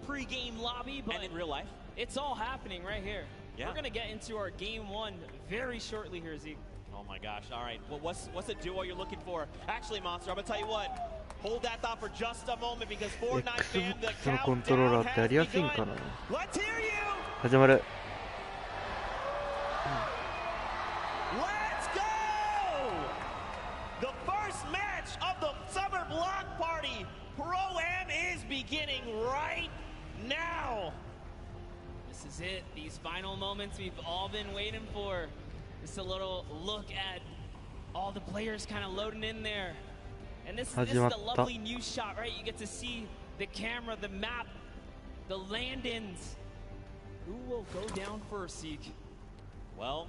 pre-game lobby, but and in real life, it's all happening right here. Yeah. We're gonna get into our game 1 very shortly here, Zeke. Oh my gosh! All right, well, what's a duo you're looking for? Actually, Monster, I'm gonna tell you what. Hold that thought for just a moment because Fortnite Fam, the countdown has begun. Let's hear you. 始まる。Let's go. right now. This is it. These final moments we've all been waiting for. Just a little look at all the players kind of loading in there. And this is the lovely new shot, right? You get to see the camera, the map, the land-ins. Who will go down first, Seek? Well,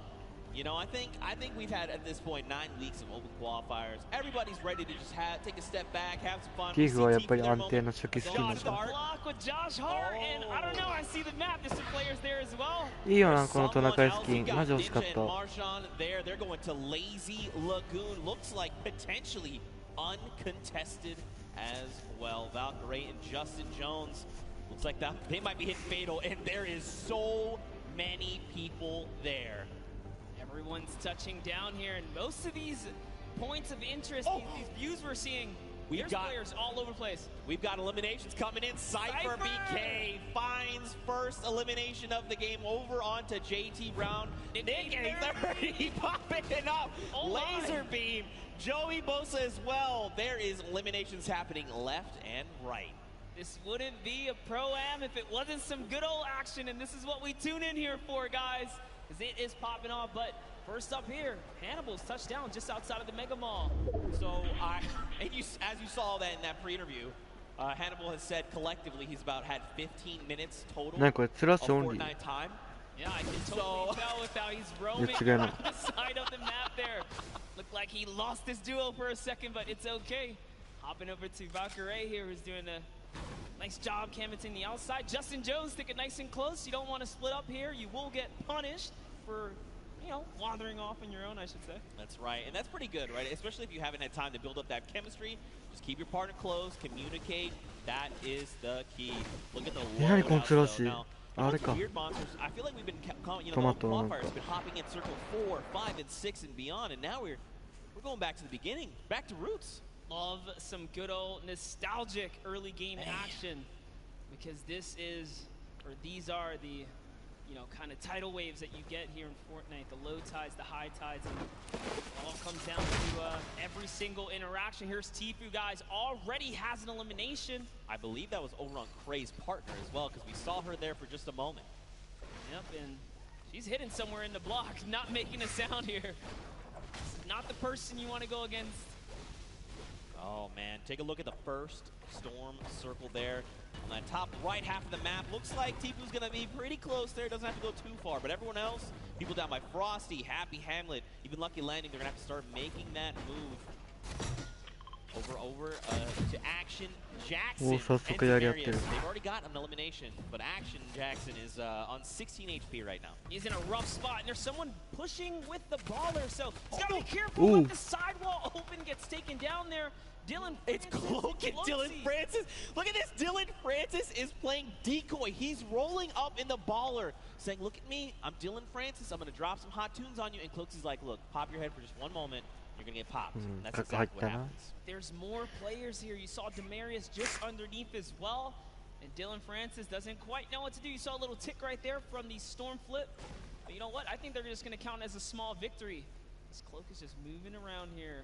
you know, I think we've had at this point 9 weeks of open qualifiers. Everybody's ready to just take a step back, have some fun. ティーフはやっぱり安定の初期スキルなんだ。 Block with Josh Hart, and I don't know, I see the map. There's some players there as well. いいよなこのトナカイスキン、マジ欲しかった。 They're going to Lazy Lagoon. Looks like potentially uncontested as well. Valkyrie and Justin Jones. Looks like that they might be hitting fatal, and there is so many people there. Everyone's touching down here, and most of these points of interest, these views we're seeing, there's players all over the place. We've got eliminations coming in. Cypher BK finds first elimination of the game over onto JT Brown. Nick he popping it up. Laser beam. Joey Bosa as well. There is eliminations happening left and right. This wouldn't be a Pro-Am if it wasn't some good old action, and this is what we tune in here for, guys, because it is popping off. But first up here, Hannibal's touchdown just outside of the Mega Mall. So, as you saw that in that pre-interview, Hannibal has said collectively he's had 15 minutes total of Fortnite time. Yeah, I can totally tell with how he's roaming around the side of the map there. Looked like he lost his duo for a second, but it's okay. Hopping over to Valkyrie here, who's doing a nice job canvassing the outside. Justin Jones sticking nice and close. You don't want to split up here. You will get punished for, you know, wandering off on your own, I should say. That's right, and that's pretty good, right? Especially if you haven't had time to build up that chemistry. Just keep your partner close, communicate. That is the key. Look at the loadouts, though. Now, weird monsters. I feel like we've been, you know, the qualifiers been hopping in circle 4, 5, and 6 and beyond, and now we're going back to the beginning, back to roots. Love some good old nostalgic early game action, because this is, or these are the, you know, kind of tidal waves that you get here in Fortnite, the low tides, the high tides, and it all comes down to every single interaction. Here's Tfue, guys, already has an elimination. I believe that was over on Cray's partner as well, because we saw her there for just a moment. Yep, and she's hidden somewhere in the block, not making a sound here. This is not the person you want to go against. Oh man, take a look at the first storm circle there on that top right half of the map. Looks like Tfue's gonna be pretty close there, doesn't have to go too far, but everyone else, people down by Frosty, Happy Hamlet, even Lucky Landing, they're gonna have to start making that move. Over to Action Jackson and Demarius. They've already got an elimination, but Action Jackson is on 16 HP right now. He's in a rough spot, and there's someone pushing with the baller, so he's gotta be careful when the sidewall open gets taken down there. Dylan It's Cloak and Dylan Francis. Look at this. Dylan Francis is playing decoy. He's rolling up in the baller, saying, look at me. I'm Dylan Francis. I'm going to drop some hot tunes on you. And Cloaksy's like, look, pop your head for just one moment. You're going to get popped. And that's exactly what happens. There's more players here. You saw Demarius just underneath as well. And Dylan Francis doesn't quite know what to do. You saw a little tick right there from the Storm Flip. But you know what? I think they're just going to count as a small victory. This Cloak is just moving around here.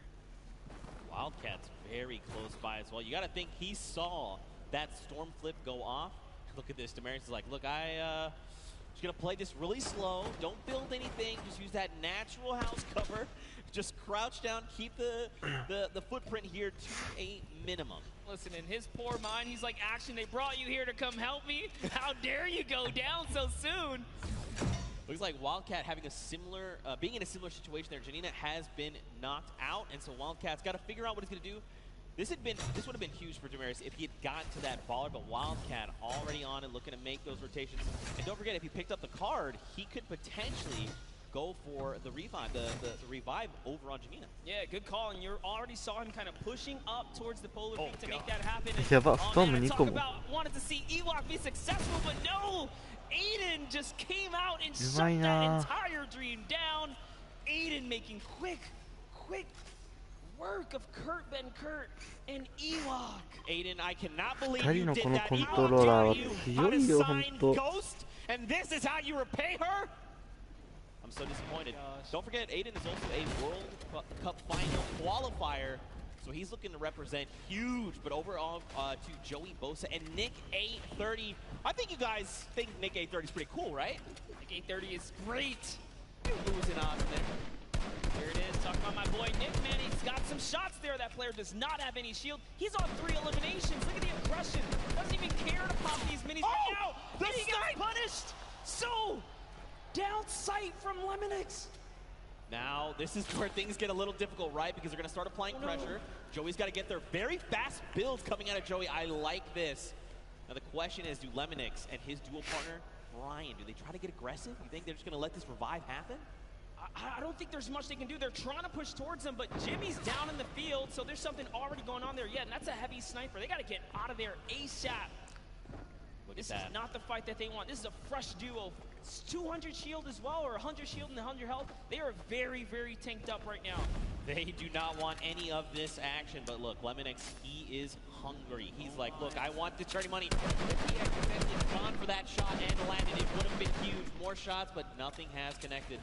Wildcat's very close by as well. You got to think he saw that Storm Flip go off. Look at this. Demarius is like, look, just going to play this really slow. Don't build anything. Just use that natural house cover. Just crouch down. Keep the footprint here to a minimum. Listen, in his poor mind, he's like, Action, they brought you here to come help me? How dare you go down so soon? Looks like Wildcat having a similar, being in a similar situation there. Janina has been knocked out, and so Wildcat's got to figure out what he's going to do. This would have been huge for Demarius if he had gotten to that baller, but Wildcat already on and looking to make those rotations. And don't forget, if he picked up the card, he could potentially go for the revive, the revive over on Janina. Yeah, good call, and you already saw him kind of pushing up towards the polar peak to make that happen. And, talk about wanted to see Ewok be successful, but no! Aiden just came out and shut that entire dream down. Aiden making quick work of Kurt Benkert and Ewok. Aiden, I cannot believe you did that. How dare you unassign Ghost, and this is how you repay her? I'm so disappointed. Don't forget, Aiden is also a World Cup final qualifier. So he's looking to represent huge, but overall to Joey Bosa and Nick A30. I think you guys think Nick A30 is pretty cool, right? Nick A30 is great. Losing on there. Here it is, talking about my boy Nick, man. He's got some shots there. That player does not have any shield. He's on 3 eliminations. Look at the aggression. Doesn't even care to pop these minis right now. The and he gets punished. So, down sight from Lemonix. Now, this is where things get a little difficult, right? Because they're going to start applying pressure. Joey's got to get their very fast builds coming out of Joey. I like this. Now, the question is, do Lemonix and his dual partner, Brian, do they try to get aggressive? You think they're just going to let this revive happen? I don't think there's much they can do. They're trying to push towards him, but Jimmy's down in the field, so there's something already going on there. Yeah, and that's a heavy sniper. They got to get out of there ASAP. This is not the fight that they want. This is a fresh duo. It's 200 shield as well, or 100 shield and 100 health. They are very, very tanked up right now. They do not want any of this action, but look, Lemonix, he is hungry. He's like, look, I want the charity money. If he had gone for that shot and landed, it would have been huge. More shots, but nothing has connected.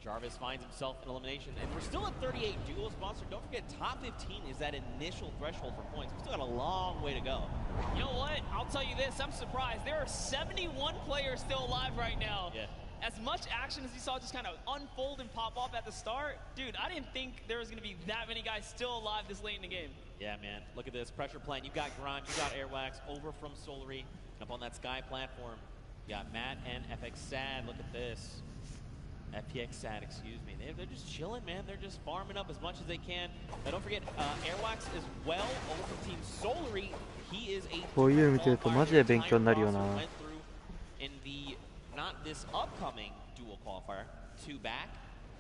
Jarvis finds himself in elimination, and we're still at 38 duels. Monster, don't forget, top 15 is that initial threshold for points. We've still got a long way to go. You know what? I'll tell you this, I'm surprised. There are 71 players still alive right now. Yeah. As much action as you saw just kind of unfold and pop off at the start, dude, I didn't think there was going to be that many guys still alive this late in the game. Yeah, man. Look at this pressure playing. You've got Grimes, you've got Airwax over from Solary. Up on that Sky platform, you got Matt and FX Sad. Look at this. FPX Sad, excuse me. They're just chilling, man. They're just farming up as much as they can. Now, don't forget, Airwax as well over from Team Solary. He is a こういうの見てるとマジで勉強になるよな。 in the not this upcoming dual qualifier, 2 back.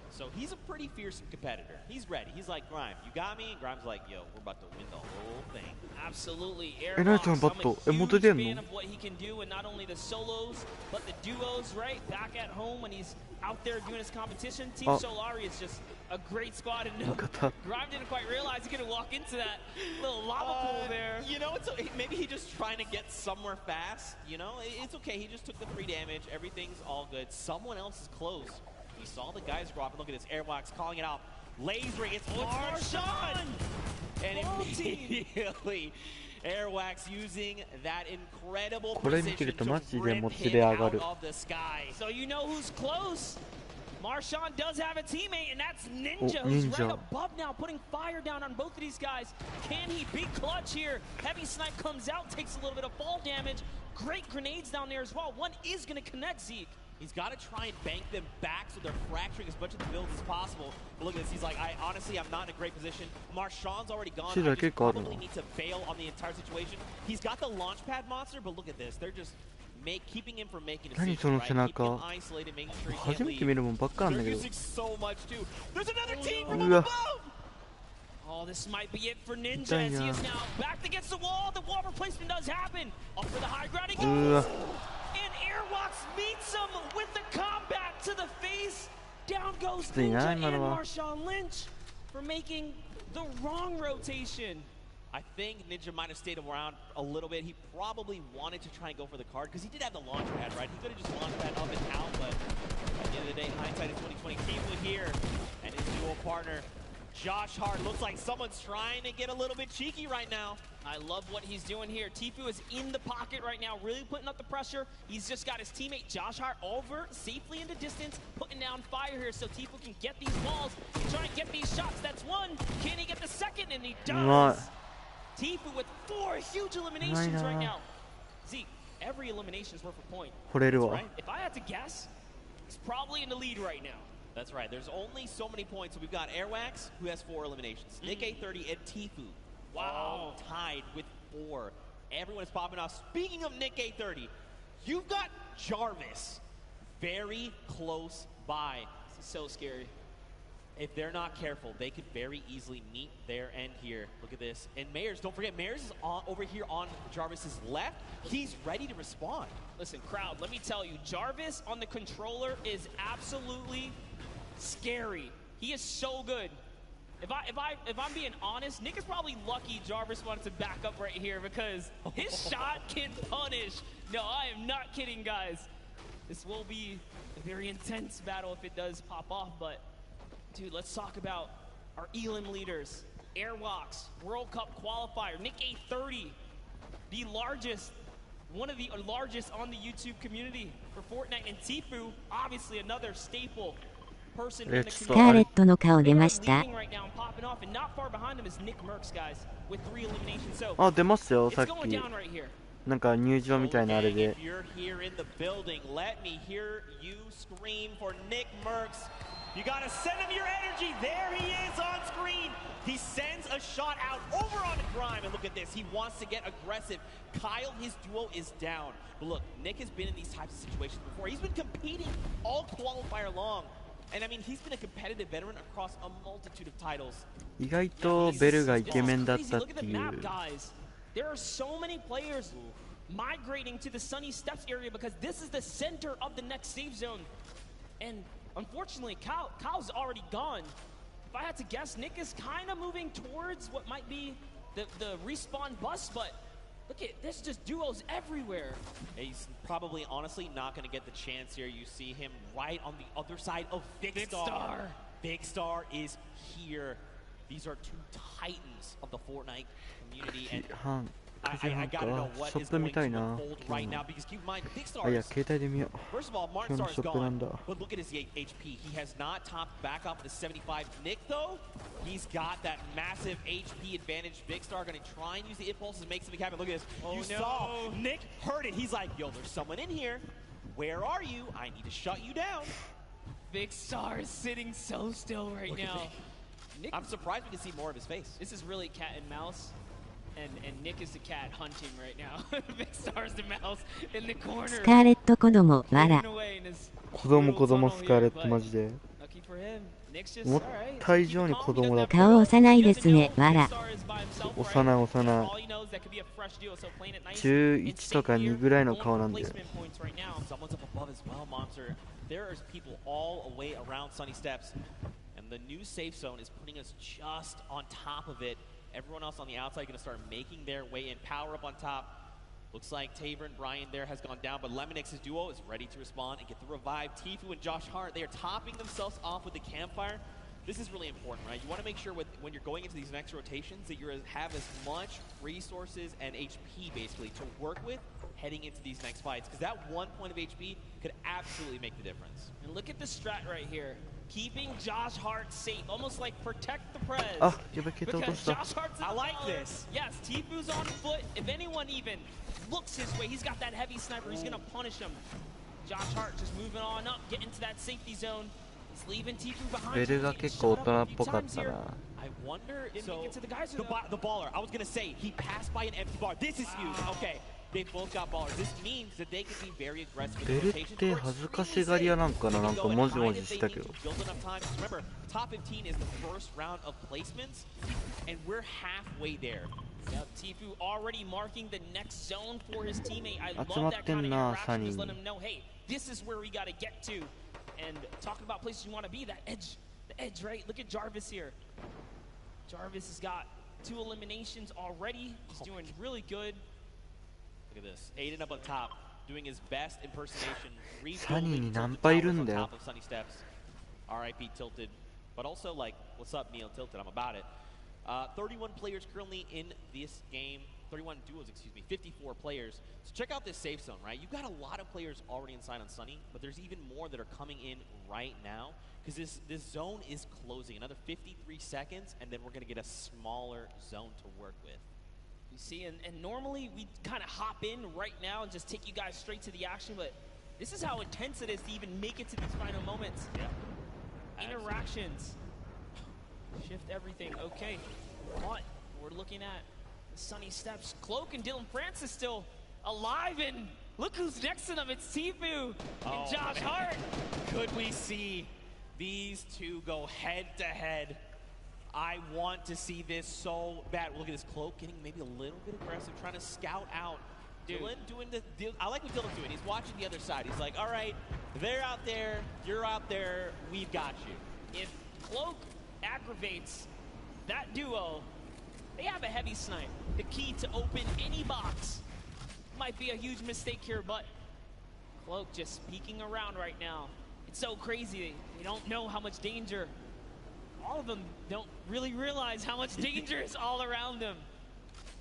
So he's a pretty fierce competitor. He's ready. He's like, Grimes, you got me? Grimes like, yo, we're about to win the whole thing. Absolutely. Airbox, I'm a huge fan of what he can do, and not only the solos, but the duos, right? Back at home when he's out there doing his competition. Team Solari is just a great squad, and Grimes didn't quite realize he could walk into that little lava pool there. You know, maybe he's just trying to get somewhere fast. You know, it's okay. He just took the 3 damage. Everything's all good. Someone else is close. He saw the guys drop, and look at this. Airwax calling it out. Lasering, it's Marshawn! And immediately, Airwax using that incredible precision to rip him out of the sky. So you know who's close. Marshawn does have a teammate, and that's Ninja, who's right above now, putting fire down on both of these guys. Can he be clutch here? Heavy Snipe comes out, takes a little bit of fall damage. Great grenades down there as well. One is going to connect Zeke. He's got to try and bank them back so they're fracturing as much of the build as possible. But look at this. He's like, honestly, I'm not in a great position. Marshawn's already gone. I just probably need to bail on the entire situation. He's got the launch pad monster, but look at this. They're just keeping him from making a decision, right? Keeping him isolated, making sure he can't leave. They're using so much, too. There's another team from above! Oh, this might be it for Ninja as he is now backed against the wall. The wall replacement does happen. Up for the high ground he goes. And Airwalks meets him with the combat to the face. Down goes Ninja and Marshawn Lynch for making the wrong rotation. I think Ninja might have stayed around a little bit. He probably wanted to try and go for the card because he did have the launch pad, right? He could have just launched pad up and out, but at the end of the day, hindsight is 2020. Teamwood here and his dual partner, Josh Hart. Looks like someone's trying to get a little bit cheeky right now. I love what he's doing here. Tifu is in the pocket right now, really putting up the pressure. He's just got his teammate Josh Hart over safely into distance, putting down fire here so Tifu can get these walls and try and get these shots. That's one. Can he get the second? And he does. Tifu with 4 huge eliminations right now. Zeke, every elimination is worth a point. Right? If I had to guess, he's probably in the lead right now. That's right. There's only so many points. So we've got Airwax, who has 4 eliminations. Nick A30 and Tifu. Wow. Tied with 4. Everyone is popping off. Speaking of Nick A30, you've got Jarvis very close by. This is so scary. If they're not careful, they could very easily meet their end here. Look at this. And Mayers, don't forget, Mayers is over here on Jarvis's left. He's ready to respond. Listen, crowd, let me tell you, Jarvis on the controller is absolutely scary. He is so good. If I'm being honest, Nick is probably lucky Jarvis wanted to back up right here because his shot can punish. No, I am not kidding, guys. This will be a very intense battle if it does pop off, but dude, let's talk about our Elim leaders. Airwalks, World Cup qualifier, Nick A30, the largest, one of the largest on the YouTube community for Fortnite, and Tifu, obviously another staple person in the community. スカーレットの顔出ました。 Right now and popping off, and not far behind him is Nick Merckx, guys, with 3 eliminations. So あ、出ますよ、さっ it's き going down right here. なんか入場みたいなあれで。 If you're here in the building, let me hear you scream for Nick Merckx. You gotta send him your energy. There he is on screen. He sends a shot out over on Grime, and look at this. He wants to get aggressive. Kyle, his duo is down. But look, Nick has been in these types of situations before. He's been competing all qualifier long. And I mean, he's been a competitive veteran across a multitude of titles. 意外とベルがイケメンだったっていう。 There are so many players migrating to the Sunny Steps area because this is the center of the next safe zone. And unfortunately, Kyle's already gone. If I had to guess, Nick is kind of moving towards what might be the respawn bus, but look at there's just duos everywhere. He's probably, honestly, not going to get the chance here. You see him right on the other side of Big Star. Big Star is here. These are two titans of the Fortnite community, and I gotta know what is going to unfold right now because keep in mind, Big Star is, first of all, Martin Star is gone, but look at his HP. He has not topped back up to 75. Nick, though, he's got that massive HP advantage. Big Star gonna try and use the impulses and make something happen. Look at this. You saw Nick heard it. He's like, yo, there's someone in here. Where are you? I need to shut you down. Big Star is sitting so still right now. I'm surprised we can see more of his face. This is really cat and mouse. And Nick is the cat hunting right now. Big Star's the mouse in the corner. スカーレット子供わら。子供スカーレットマジで。思った以上に子供だった。顔幼いですねわら。幼い。中1とか2ぐらいの顔なんで。 There is people all the way around Sunny Steps, and the new safe zone is putting us just on top of it. Everyone else on the outside going to start making their way in. Power up on top. Looks like Tabor and Brian there has gone down, but Lemonix's duo is ready to respond and get the revive. Tifu and Josh Hart, they are topping themselves off with the campfire. This is really important, right? You want to make sure when you're going into these next rotations that you have as much resources and HP basically to work with heading into these next fights, because that 1 point of HP could absolutely make the difference. And look at the strat right here. Keeping Josh Hart safe, almost like protect the Prez. Because Josh Hart's I like this. Yes, Tifu's on foot. If anyone even looks his way, he's got that heavy sniper. He's going to punish him. Josh Hart just moving on up, getting to that safety zone. He's leaving Tifu behind. ベルが結構大人っぽかったな。 I wonder, so the baller, I was going to say, he passed by an empty bar. This is huge. Okay. They both got ballers. This means that they can be very aggressive in ベルって恥ずかしがり屋なんかな、なんかもじもじしたけど。 Remember, top 15 is the first round of placements, and we're halfway there. Yep, Tifu already marking the next zone for his teammate. I love that kind of interaction. Just let him know, hey, this is where we got to get to. And talking about places you want to be, that edge, the edge, right? Look at Jarvis here. Jarvis has got 2 eliminations already. He's doing really good. Look at this. Aiden up on top, doing his best impersonation. Sunnyにナンパいるんだよ。 Sunny Steps. RIP Tilted. But also, like, what's up, Neil Tilted? I'm about it. 31 players currently in this game. 31 duos, excuse me. 54 players. So check out this safe zone, right? You've got a lot of players already inside on Sunny, but there's even more that are coming in right now because this zone is closing. Another 53 seconds, and then we're going to get a smaller zone to work with. You see, and normally we kind of hop in right now and just take you guys straight to the action, but this is how intense it is to even make it to these final moments. Yeah. Interactions. Shift everything. Okay. But we're looking at the Sunny Steps. Cloak and Dylan Francis still alive, and look who's next to them. It's Tifu and Josh Hart. Could we see these two go head to head? I want to see this so bad. Look at this Cloak getting maybe a little bit aggressive, trying to scout out. Dylan doing I like what Dylan's doing. He's watching the other side. He's like, all right, they're out there, you're out there, we've got you. If Cloak aggravates that duo, they have a heavy snipe. The key to open any box. Might be a huge mistake here, but Cloak just peeking around right now. It's so crazy. They don't know how much danger all of them don't really realize how much danger is all around them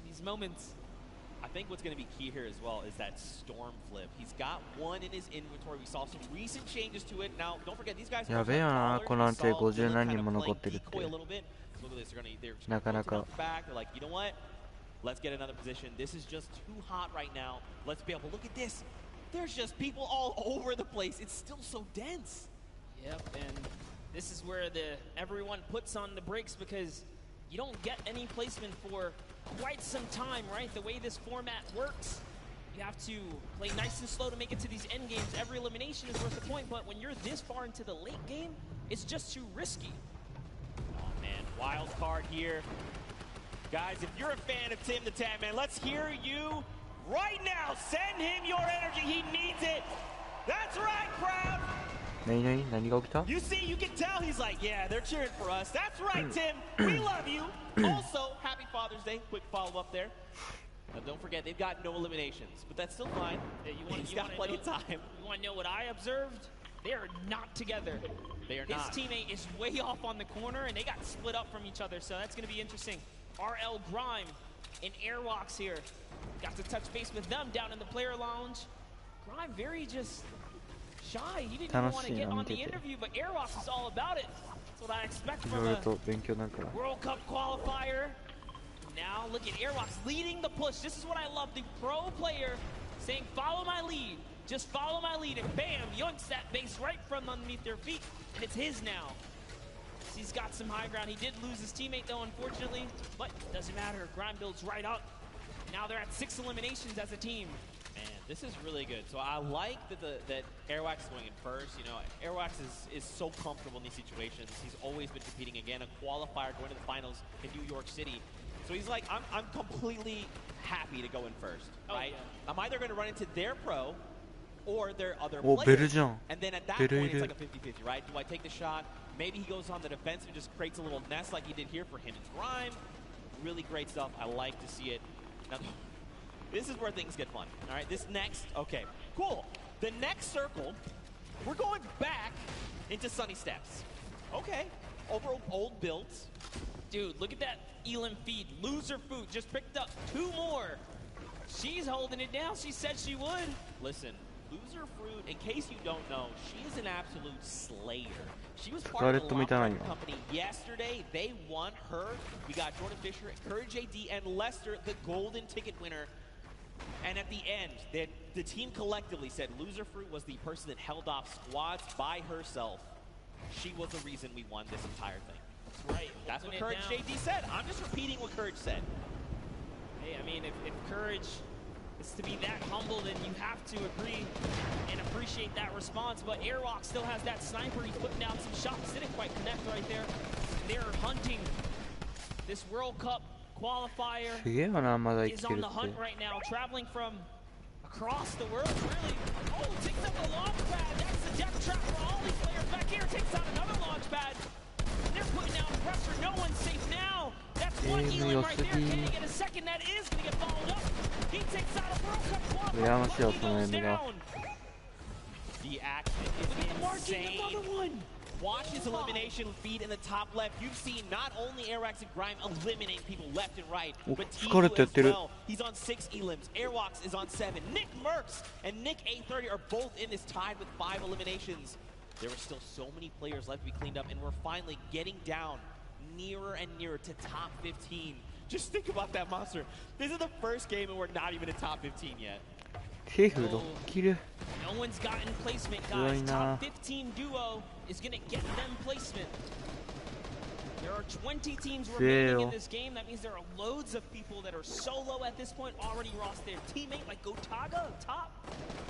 in these moments. I think what's going to be key here as well is that storm flip. He's got one in his inventory. We saw some recent changes to it. Now, don't forget, these guys are やべえよな、この安定50何人も残ってるって。なかなか。They're like, you know what? Let's get another position. This is just too hot right now. Let's be able to look at this. There's just people all over the place. It's still so dense. Yep, and this is where everyone puts on the brakes because you don't get any placement for quite some time, right? The way this format works, you have to play nice and slow to make it to these end games. Every elimination is worth a point, but when you're this far into the late game, it's just too risky. Oh man, wild card here. Guys, if you're a fan of Tim the Tap Man, let's hear you right now. Send him your energy. He needs it. That's right, crowd. You see, you can tell he's like, yeah, they're cheering for us. That's right, Tim. We love you. Also, happy Father's Day. Quick follow-up there. Now, don't forget, they've got no eliminations, but that's still fine. He's got plenty of time. You want to know what I observed? They are not together. They are not. His teammate is way off on the corner, and they got split up from each other, so that's going to be interesting. RL Grime and Airwalks here. Got to touch base with them down in the player lounge. Grime very just shy. He didn't even want to get on the interview, but Airwalks is all about it. That's what I expect from a World Cup qualifier. Now look at Airwalks leading the push. This is what I love. The pro player saying, follow my lead. Just follow my lead. And bam, yoinks that base right from underneath their feet. And it's his now. He's got some high ground. He did lose his teammate, though, unfortunately. But doesn't matter. Grime builds right up. Now they're at 6 eliminations as a team. Man, this is really good. So I like that Airwax is going in first. You know, Airwax is so comfortable in these situations. He's always been competing again, a qualifier going to the finals in New York City. So he's like, I'm completely happy to go in first, right? Yeah. I'm either going to run into their pro or their other player. And then at that point, it's like a 50-50, right? Do I take the shot? Maybe he goes on the defensive and just creates a little nest like he did here for him and Grime. Really great stuff. I like to see it. Now, this is where things get fun. All right, this next, okay, cool. The next circle, we're going back into Sunny Steps. Okay, over old builds. Dude, look at that Elam feed. Loser Food just picked up 2 more. She's holding it down. She said she would. Listen, Loser Fruit, in case you don't know, she is an absolute slayer. She was part of the Llama company yesterday. They won her. We got Jordan Fisher, Courage AD, and Lester, the golden ticket winner. And at the end, the team collectively said Loser Fruit was the person that held off squads by herself. She was the reason we won this entire thing. That's right. That's what Courage JD said. I'm just repeating what Courage said. Hey, I mean, if Courage is to be that humble, then you have to agree and appreciate that response. But Airwalk still has that sniper. He's putting down some shots. Didn't quite connect right there. They're hunting this World Cup qualifier. Is on the hunt right now, traveling from across the world. Really, oh, takes up a launch pad. That's the death trap for all these players back here. Takes out another launch pad. They're putting down pressure. No one's safe now. That's one Elam right there. Can he get a second? That is going to get followed up. He takes out a World Cup qualifier. He goes down. The action is insane. Another one. Watch his elimination feed in the top left. You've seen not only Airwax and Grime eliminate people left and right, but Tifu as well. He's on 6 Elams. Airwax is on 7. Nick Merckx and Nick A30 are both in this tied with 5 eliminations. There are still so many players left to be cleaned up, and we're finally getting down nearer and nearer to top 15. Just think about that, Monster. This is the first game and we're not even in top 15 yet. No one's gotten placement, guys. Top 15 duo is going to get them placement. There are 20 teams remaining in this game. That means there are loads of people that are solo at this point, already lost their teammate, like Gotaga up top,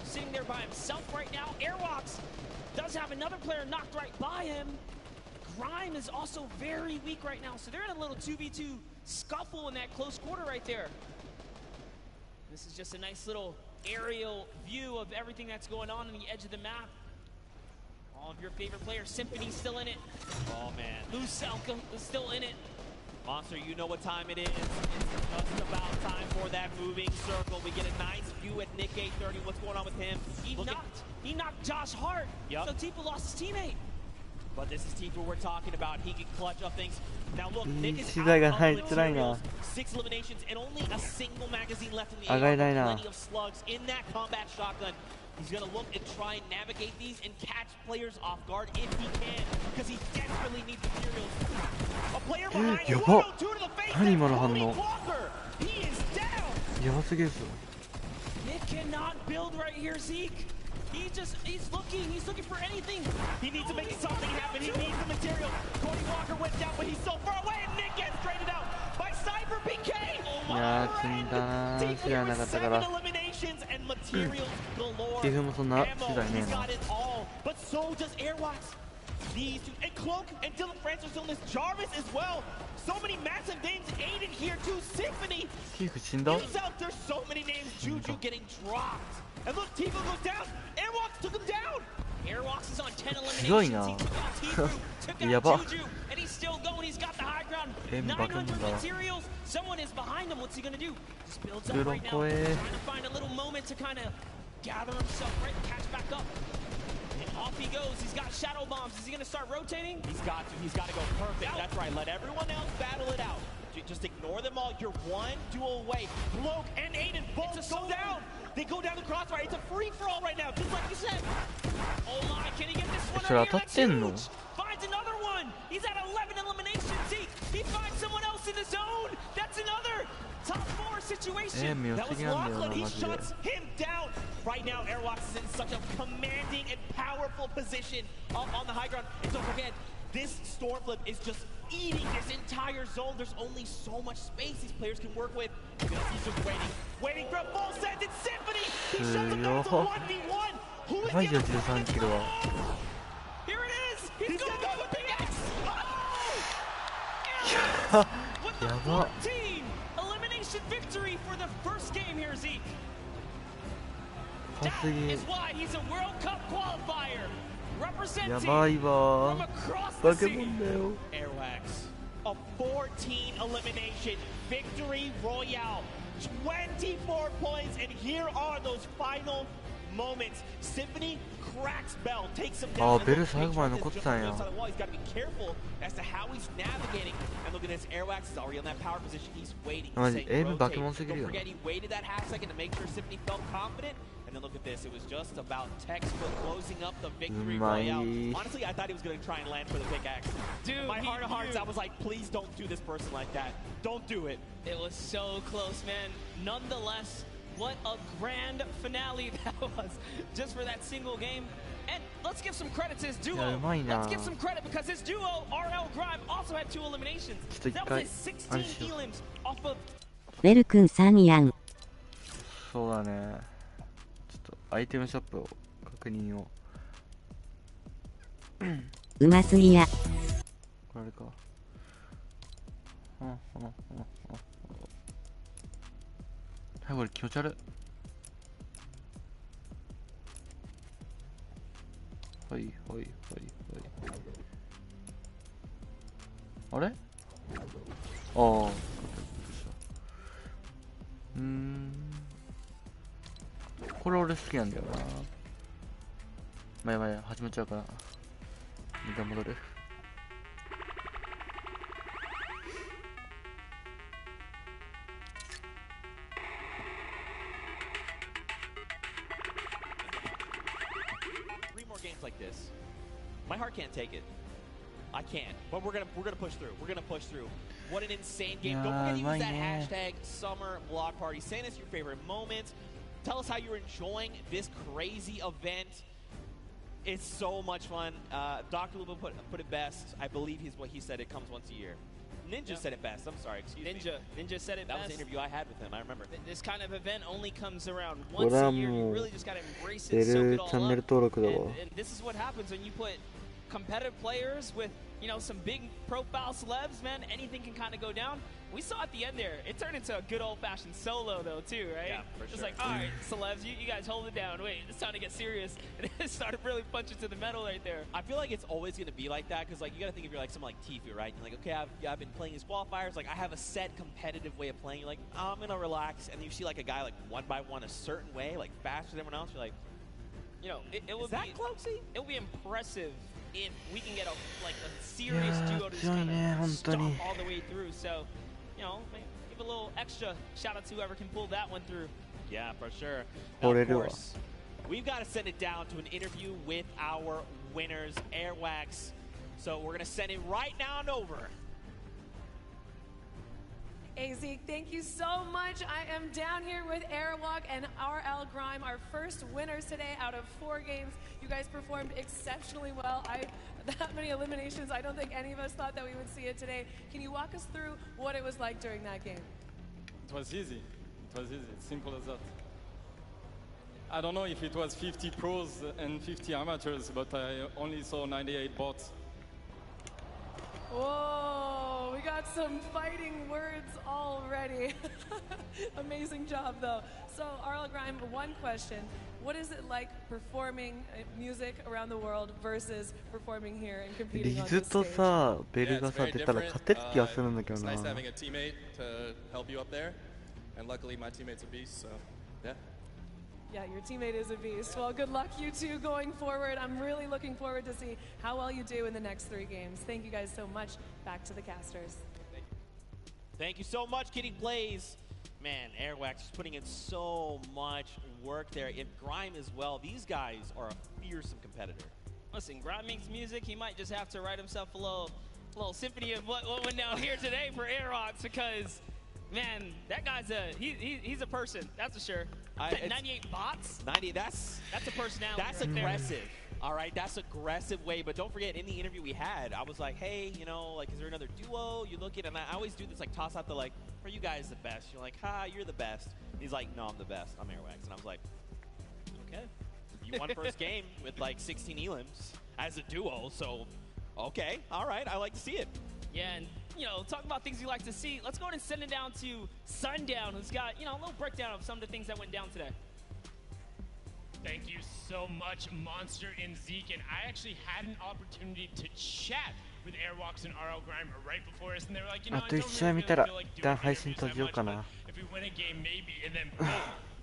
sitting there by himself right now. Airwalks does have another player knocked right by him. Grime is also very weak right now, so they're in a little 2v2 scuffle in that close quarter right there. This is just a nice little aerial view of everything that's going on the edge of the map. All of your favorite players. Symphony's still in it. Oh, man. Lucelka is still in it. Monster, you know what time it is. It's just about time for that moving circle. We get a nice view at Nick A30. What's going on with him? He knocked Josh Hart. Yep. So Tifu lost his teammate. But this is Tifu we're talking about. He can clutch up things. Now look, Nick is 資材がない。 out 辛い of な。 materials. 6 eliminations and only a single magazine left in the 上がれない AR. な。 Plenty of slugs in that combat shotgun. He's gonna look and try and navigate these and catch players off guard if he can, because he desperately needs materials. A player behind him, 102 to the face. 何今の反応。 Walker, he is down. やばすぎるぞ。 Nick cannot build right here, Zeke. He's looking for anything. He needs to make something happen. He needs the material. Cody Walker went down, but he's so far away, and Nick gets traded out by Cyber PK. いやー、積んだなー。知らなかったから。Eliminations and materials galore. ティフもそんな資材ねえ He's な。 got it all, but so does Airwalks. These two, and Cloak and Dylan Francis on this, Jarvis as well. So many massive names. Aiden here too. Symphony. ティフ死んだ Use out. There's so many names. Juju getting dropped. And look, Tifu goes down. Airwalks took him down. Airwalks is on 10 強い eliminations. な He took out Tifu, took や out ば Juju, and he's still going. He's got the high ground. バカなんだ 900 materials. Someone is behind him. What's he gonna do? Just builds up ブロ right ッ now. コへ Trying to find a little moment to kind of gather himself, right? Catch back up. And off he goes. He's got shadow bombs. Is he gonna start rotating? He's got to. He's got to go perfect. That's right. Let everyone else battle it out. Just ignore them all. You're one duel away. Cloak and Aiden both go down. They go down the crossfire. It's a free-for-all right now, just like you said. Oh my, can he get this one それ right 当 here? たってんの That's huge. Finds another one. He's at 11 eliminations. He finds someone else in the zone. That's another top 4 situation. That was 強すぎなんだよな Lachlan. He マジで shuts him down. Right now, Airwalks is in such a commanding and powerful position up on the high ground. And don't forget, this storm flip is just eating this entire zone. There's only so much space these players can work with. He's just waiting for a full send. It's Symphony. He shuts him down to 1v1. Who is the other 13キロは Here it is. He's going to go with pickaxe. With the やば 14 elimination victory for the first game here, Zeke. 怖すぎ Is why he's a World Cup qualifier. や Representing ばいわ from across バ the ケ sea. モンだよ Airwax. A 14 elimination victory royale. 24 points, and here are those final moments. Symphony cracks Bell, takes him あ down. ベル最後まで残ってたんや He's got to be careful as to how he's navigating. And look at this, Airwax is already on that power position. He's waiting. マ He's ジ saying エイム rotate. バケモンすぎる Don't よ forget, he waited that half second to make sure Symphony felt confident. And then look at this. It was just about textbook closing up the victory royale. Honestly, I thought he was going to try and land for the pickaxe. Dude, my heart of hearts, knew. I was like, please don't do this person like that. Don't do it. It was so close, man. Nonetheless, what a grand finale that was just for that single game. And let's give some credit to his duo. いやうまいな Let's give some credit because his duo, RL Grime, also had 2 eliminations. ちょっと一 That 回 was his あれ 16 しよう elims off of ベル君さんやん。そうだねちょっとアイテムショップを確認をうますぎや。これかはいこれ気持ち悪いはいはいはいはいあれああこれ俺好きなんだよなまあやばい始めちゃうからまた戻るGames like this, my heart can't take it. I can't, but we're gonna push through. We're gonna push through. What an insane game! Don't forget to use that hashtag Summer Block Party. Send us your favorite moments. Tell us how you're enjoying this crazy event. It's so much fun. Dr. Luba put it best. I believe what he said. It comes once a year. Ninja said it best. I'm sorry. Excuse me. Ninja said it that best. was the interview I had with him. I remember. This kind of event only comes around こ once れは a year. も You う really just gotta embrace ベ it, soak ル it all チャンネル up. 登録だわ And this is what happens when you put competitive players with, you know, some big profile celebs, man. Anything can kind of go down. We saw at the end there, it turned into a good old-fashioned solo, though, too, right? Yeah, for It's sure. like, all right, celebs, you guys hold it down. Wait, it's time to get serious. And it started really punching to the metal right there. I feel like it's always going to be like that because, like, you got to think if you're like someone like Tifu, right? You're like, okay, I've been playing these qualifiers. Like, I have a set competitive way of playing. You're like, I'm going to relax. And then you see, like, a guy, like, one by one a certain way, like, faster than everyone else. You're like, You know, it would is that be Cloaksy? It would be impressive if we can get a serious duo to just kind of stomp all the way through. So, you know, give a little extra shout out to whoever can pull that one through. Yeah, for sure. Now, of course, we've got to send it down to an interview with our winners, Airwax. So we're going to send it right now and over. Hey Zeke, thank you so much. I am down here with Airwalk and RL Grime, our first winners today out of 4 games. You guys performed exceptionally well. That many eliminations, I don't think any of us thought that we would see it today. Can you walk us through what it was like during that game? It was easy. It was easy. It's simple as that. I don't know if it was 50 pros and 50 amateurs, but I only saw 98 bots. Whoa, we got some fighting words already. Amazing job, though. So, RL Grime, one question. What is it like performing music around the world versus performing here and competing on this stage? リズとさ、ベルがさ、出たら勝てる気がするんだけどな。 It's nice having a teammate to help you up there, and luckily my teammate's a beast, so yeah. Yeah, your teammate is a beast. Well, good luck, you two, going forward. I'm really looking forward to see how well you do in the next 3 games. Thank you guys so much. Back to the casters. Thank you so much, Kitty Blaze. Man, Airwax is putting in so much work there. If Grime as well, these guys are a fearsome competitor. Listen, Grime makes music. He might just have to write himself a little symphony of what went down here today for Airwalks, because man, that guy's he's a person, that's for sure. 98 bots? 90, that's a personality. That's right aggressive. There. All right, that's aggressive way. But don't forget, in the interview we had, I was like, hey, you know, like, is there another duo you're looking? And I always do this, like, toss out the, like, are you guys the best? You're like, you're the best. He's like, no, I'm the best. I'm Airwax. And I was like, okay. You won first game with, like, 16 elims as a duo. So, okay, all right, I like to see it. Yeah, and, you know, talk about things you like to see. Let's go ahead and send it down to Sundown, who's got, you know, a little breakdown of some of the things that went down today. Thank you so much, Monster and Zeke. And I actually had an opportunity to chat with Airwalks and RL Grime right before us, and they were like, you know, I don't really feel like doing interviews that much, but if we win a game, maybe. And then boom,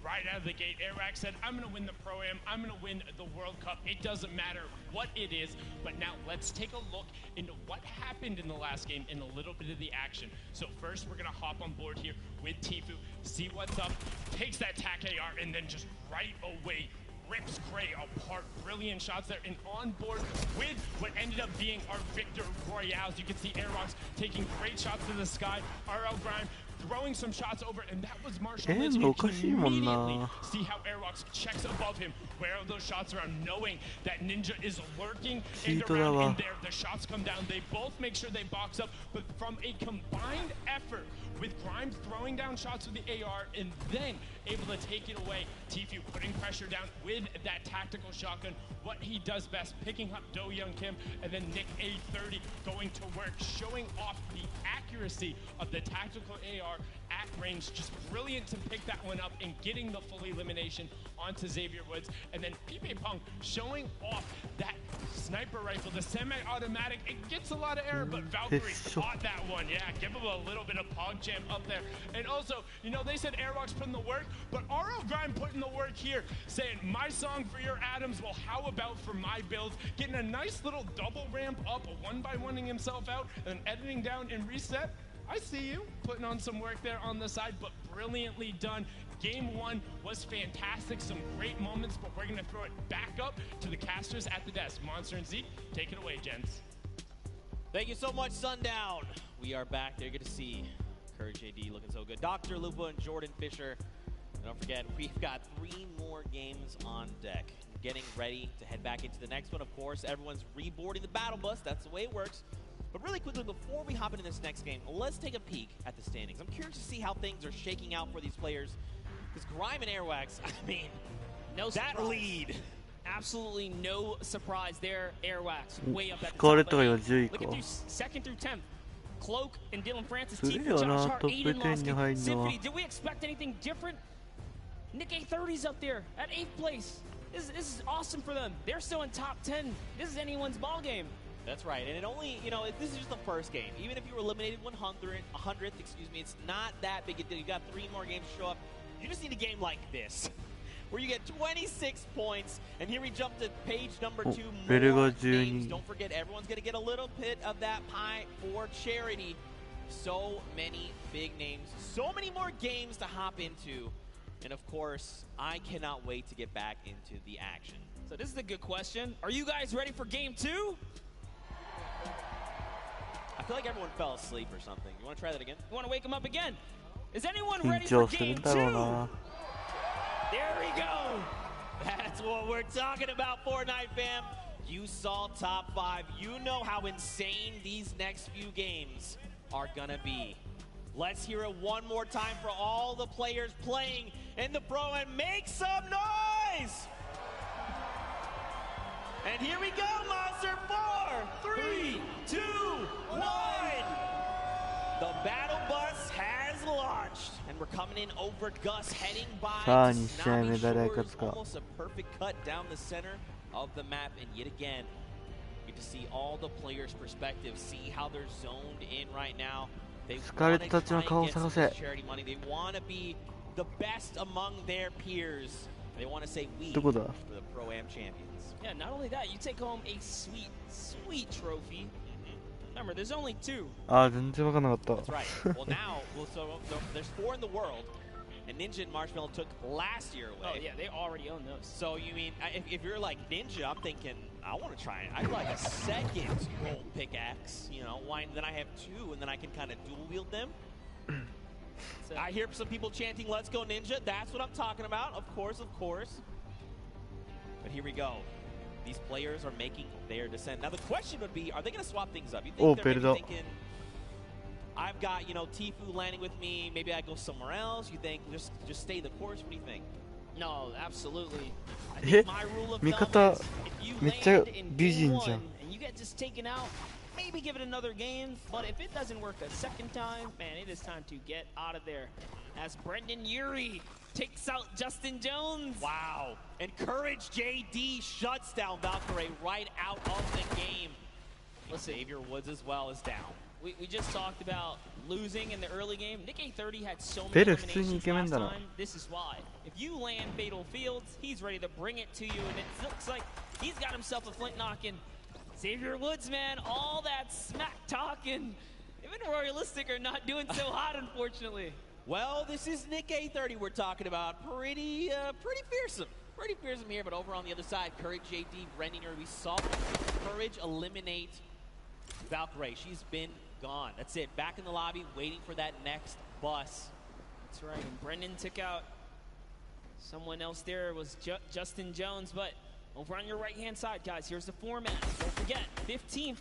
right out of the gate, Airwax said, I'm going to win the Pro-Am, I'm going to win the World Cup. It doesn't matter what it is, but now let's take a look into what happened in the last game and a little bit of the action. So first, we're going to hop on board here with Tfue, see what's up, takes that TAC AR, and then just right away rips Gray apart. Brilliant shots there, and on board with what ended up being our Victor Royales. You can see Airwalks taking great shots to the sky. RL Grime throwing some shots over, and that was Marshall Lynch. You can immediately see how Airwalks checks above him where those shots are, knowing that Ninja is lurking and around in there. The shots come down. They both make sure they box up, but from a combined effort with Grime throwing down shots with the AR and then able to take it away, Tfue putting pressure down with that tactical shotgun, what he does best, picking up Do Young Kim, and then Nick A30 going to work, showing off the accuracy of the tactical AR at range. Just brilliant to pick that one up and getting the full elimination onto Xavier Woods. And then Pipe Pong showing off that sniper rifle, the semi-automatic. It gets a lot of error, but Valkyrie caught that one. Yeah, give him a little bit of PogChamp up there. And also, you know, they said Airwalks put in the work, but RL Grime put in the work here, saying, my song for your Adams, well, how about for my builds? Getting a nice little double ramp up, one-by-oneing himself out, and editing down and reset. I see you putting on some work there on the side, but brilliantly done. Game 1 was fantastic, some great moments, but we're going to throw it back up to the casters at the desk. Monster and Zeke, take it away, gents. Thank you so much, Sundown. We are back there. Good to see Courage AD looking so good. Dr. Lupa and Jordan Fisher. And don't forget, we've got 3 more games on deck. Getting ready to head back into the next one, of course. Everyone's reboarding the battle bus. That's the way it works. But really quickly, before we hop into this next game, let's take a peek at the standings. I'm curious to see how things are shaking out for these players. Because Grime and Airwax, I mean, no that surprise. lead. Absolutely no surprise there. Airwax way up at the top. スカーレットが今10位か。 Look at second through 10th. Cloak and Dylan Francis, すげえよな、トップ10に入るのは。 Symphony, did we expect anything different? Nick A30's up there at 8th place. This is awesome for them. They're still in top 10. This is anyone's ball game. That's right, and it only, you know, this is just the first game. Even if you were eliminated 100th, excuse me, it's not that big a deal. You got 3 more games to show up. You just need a game like this, where you get 26 points. And here we jump to page number 2. More names. Don't forget, everyone's going to get a little bit of that pie for charity. So many big names, so many more games to hop into. And of course, I cannot wait to get back into the action. So this is a good question. Are you guys ready for game 2? I feel like everyone fell asleep or something. You want to try that again? You want to wake them up again? Is anyone ready for game 2? There we go. That's what we're talking about, Fortnite fam. You saw top 5. You know how insane these next few games are gonna be. Let's hear it one more time for all the players playing in the Pro and make some noise! And here we go, Monster. 4, 3, 2, 1. The battle bus has launched, and we're coming in over Gus, heading by Tsunami Shores. Almost a perfect cut down the center of the map, and yet again, you get to see all the players' perspectives, see how they're zoned in right now. They want to try and get some charity money. They want to be the best among their peers. They want to say we for the Pro-Am champions. Yeah, not only that, you take home a sweet, sweet trophy. Remember, there's only 2. That's right. Well, now, there's 4 in the world, and Ninja and Marshmallow took last year away. Oh, yeah, they already own those. So, you mean, if you're like Ninja, I'm thinking, I want to try it. I'd like a second gold pickaxe, you know, then I have 2, and then I can kind of dual wield them. I hear some people chanting, "Let's go Ninja." That's what I'm talking about. Of course, of course. But here we go. These players are making their descent. Now the question would be, are they going to swap things up? You think they're maybe thinking, I've got, you know, Tfue landing with me, maybe I go somewhere else? You think just stay the course? What do you think? No, absolutely. I think my rule of thumb is if you land in game 1 and you get just taken out, maybe give it another game. But if it doesn't work a second time, man, it is time to get out of there. As Brendan Urie takes out Justin Jones. Wow. And Courage JD shuts down Valkyrie right out of the game. Listen, Xavier Woods as well is down. We just talked about losing in the early game. Nick A30 had so many eliminations last time. This is why. If you land Fatal Fields, he's ready to bring it to you, and it looks like he's got himself a flint knocking. Xavier Woods, man, all that smack talking. Him and Royalistic are not doing so hot, unfortunately. Well, this is Nick A30 we're talking about. Pretty fearsome. Pretty fearsome here, but over on the other side, Courage JD, Brendan Urie. We saw Courage eliminate Valkyrie. She's been gone. That's it. Back in the lobby, waiting for that next bus. That's right. And Brendan took out someone else there. It was Justin Jones. But over on your right-hand side, guys, here's the format. Don't forget, 15th.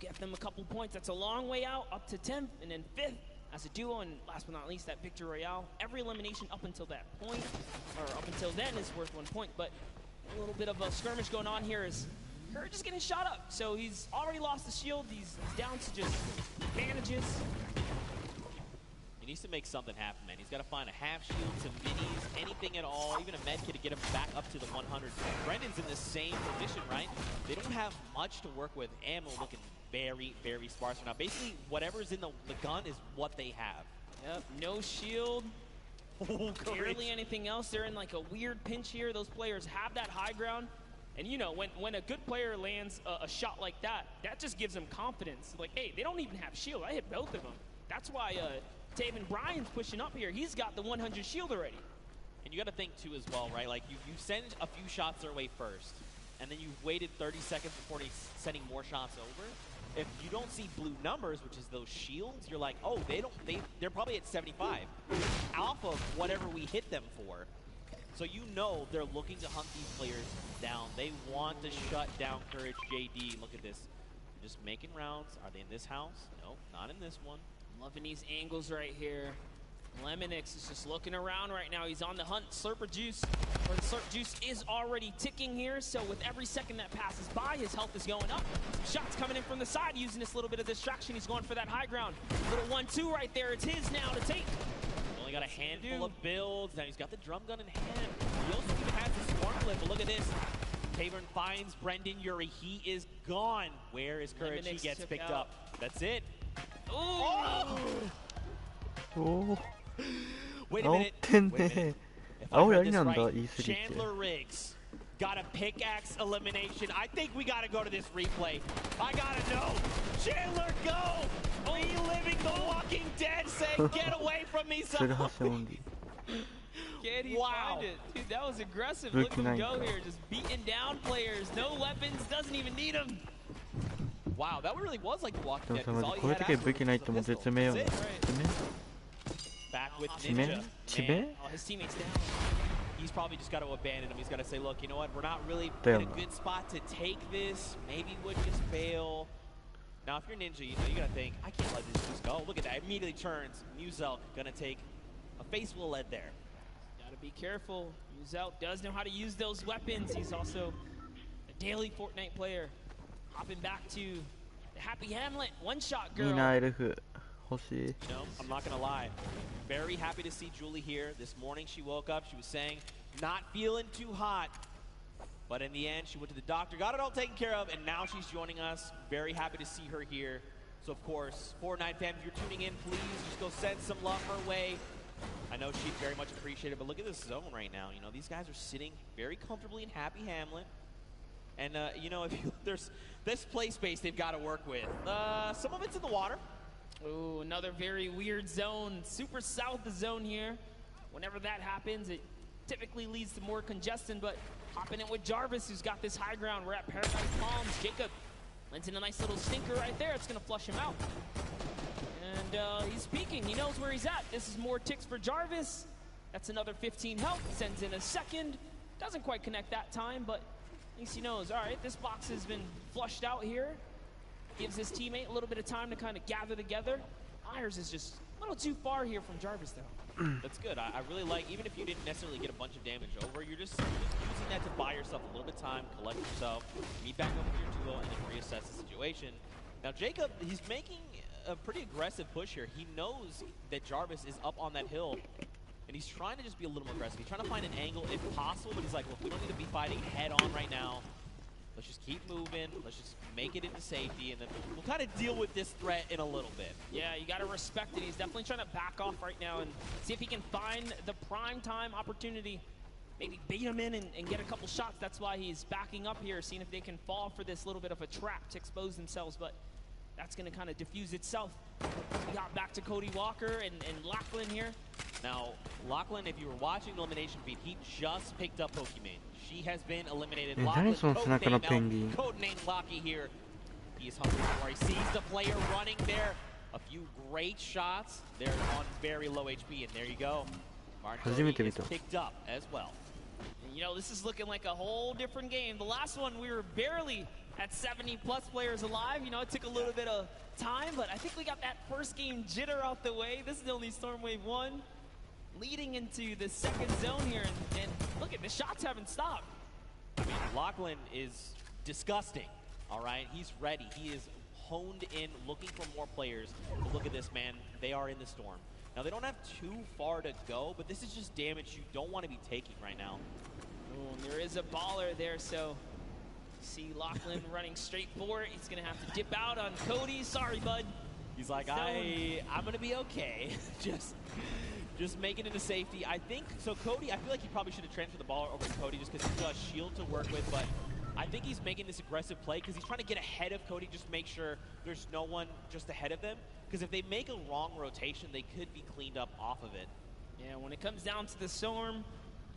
Get them a couple points. That's a long way out, up to 10th, and then 5th as a duo. And last but not least, that Victory Royale. Every elimination up until that point, or up until then, is worth 1 point. But a little bit of a skirmish going on here is Courage is getting shot up, so he's already lost the shield. He's down to just bandages. He needs to make something happen, man. He's got to find a half shield, some minis, anything at all, even a med kit to get him back up to the 100. Brendan's in the same position, right? They don't have much to work with. Ammo looking very, very sparse now. Basically, whatever's in the gun is what they have. Yep, no shield. Barely anything else. They're in like a weird pinch here. Those players have that high ground. And you know, when a good player lands a shot like that, that just gives them confidence. Like, hey, they don't even have shield. I hit both of them. That's why Taven Bryan's pushing up here. He's got the 100 shield already. And you got to think, too, as well, right? Like, you send a few shots their way first, and then you've waited 30 seconds before sending more shots over. If you don't see blue numbers, which is those shields, you're like, oh, they're probably at 75. Alpha of whatever we hit them for. So you know they're looking to hunt these players down. They want to shut down Courage JD. Look at this. Just making rounds. Are they in this house? No, not in this one. Loving these angles right here. Lemonix is just looking around right now. He's on the hunt. Slurper Juice, or the Slurp Juice is already ticking here. So with every second that passes by, his health is going up. Some shots coming in from the side using this little bit of distraction. He's going for that high ground. Little 1-2 right there. It's his now to take. Only got a handful of builds. Now he's got the drum gun in hand. He also even has the storm flip, but look at this. Tavern finds Brendan Urie. He is gone. Where is Courage? He gets picked up. That's it. Oh! Wait a minute. If I heard this right, Chandler Riggs got a pickaxe elimination. I think we got to go to this replay. I got to know. Chandler, go! Reliving the Walking Dead, say, get away from me, somebody. Can he find it? Dude, that was aggressive. Look at him go here, just beating down players. No weapons, doesn't even need them. Wow, that really was like the Walking Dead. こういう時は武器ないともう絶命よね。Back with Ninja. Man, oh, his teammates down. He's probably just got to abandon him. He's got to say, look, you know what? We're not really in a good spot to take this. Maybe we'll just bail. Now, if you're Ninja, you know, you got to think, I can't let this just go. Look at that. Immediately turns. Muzelk going to take a face full lead there. Gotta be careful. Muzelk does know how to use those weapons. He's also a daily Fortnite player. Hopping back to the Happy Hamlet one-shot girl. You know, I'm not gonna lie. Very happy to see Julie here. This morning she woke up, she was saying, not feeling too hot. But in the end, she went to the doctor, got it all taken care of, and now she's joining us. Very happy to see her here. So of course, Fortnite fans, if you're tuning in, please just go send some love her way. I know she'd very much appreciate it, but look at this zone right now. You know, these guys are sitting very comfortably in Happy Hamlet. And, you know, if you, there's this play space they've got to work with. Some of it's in the water. Ooh, another very weird zone. Super south zone here. Whenever that happens, it typically leads to more congestion, but hopping in with Jarvis, who's got this high ground. We're at Paradise Palms. Jacob lands in a nice little stinker right there. It's going to flush him out. And he's peeking. He knows where he's at. This is more ticks for Jarvis. That's another 15 health. Sends in a second. Doesn't quite connect that time, but at least he knows. All right, this box has been flushed out here. Gives his teammate a little bit of time to kind of gather together. Myers is just a little too far here from Jarvis, though. That's good. I really like, even if you didn't necessarily get a bunch of damage over, you're just using that to buy yourself a little bit of time, collect yourself, meet back up with your duo, and then reassess the situation. Now, Jacob, he's making a pretty aggressive push here. He knows that Jarvis is up on that hill, and he's trying to just be a little more aggressive. He's trying to find an angle if possible, but he's like, look, we don't need to be fighting head on right now. Let's just keep moving. Let's just make it into safety, and then we'll kind of deal with this threat in a little bit. Yeah, you got to respect it. He's definitely trying to back off right now and see if he can find the prime time opportunity. Maybe bait him in and get a couple shots. That's why he's backing up here, seeing if they can fall for this little bit of a trap to expose themselves, but that's going to kind of diffuse itself. We got back to Cody Walker and Lachlan here. Now, Lachlan, if you were watching the elimination feed, he just picked up Pokemon. She has been eliminated. Lachlan, codenamed Locky here. He is hungry for more. He sees the player running there. A few great shots. They're on very low HP, and there you go. Martin is picked up as well. And, you know, this is looking like a whole different game. The last one, we were barely at 70-plus players alive. You know, it took a little bit of time, but I think we got that first game jitter out the way. This is only Storm Wave 1. Leading into the second zone here, and look at the shots haven't stopped. I mean, Lachlan is disgusting, all right? He's ready. He is honed in, looking for more players. But look at this, man. They are in the storm. Now, they don't have too far to go, but this is just damage you don't want to be taking right now. Oh, and there is a baller there, so see Lachlan running straight for it. He's going to have to dip out on Cody. Sorry, bud. He's like, I'm going to be okay. Just make it into safety. I think, so Cody, I feel like he probably should have transferred the ball over to Cody just because he's got a shield to work with, but I think he's making this aggressive play because he's trying to get ahead of Cody, just make sure there's no one just ahead of them. Because if they make a wrong rotation, they could be cleaned up off of it. Yeah, when it comes down to the storm,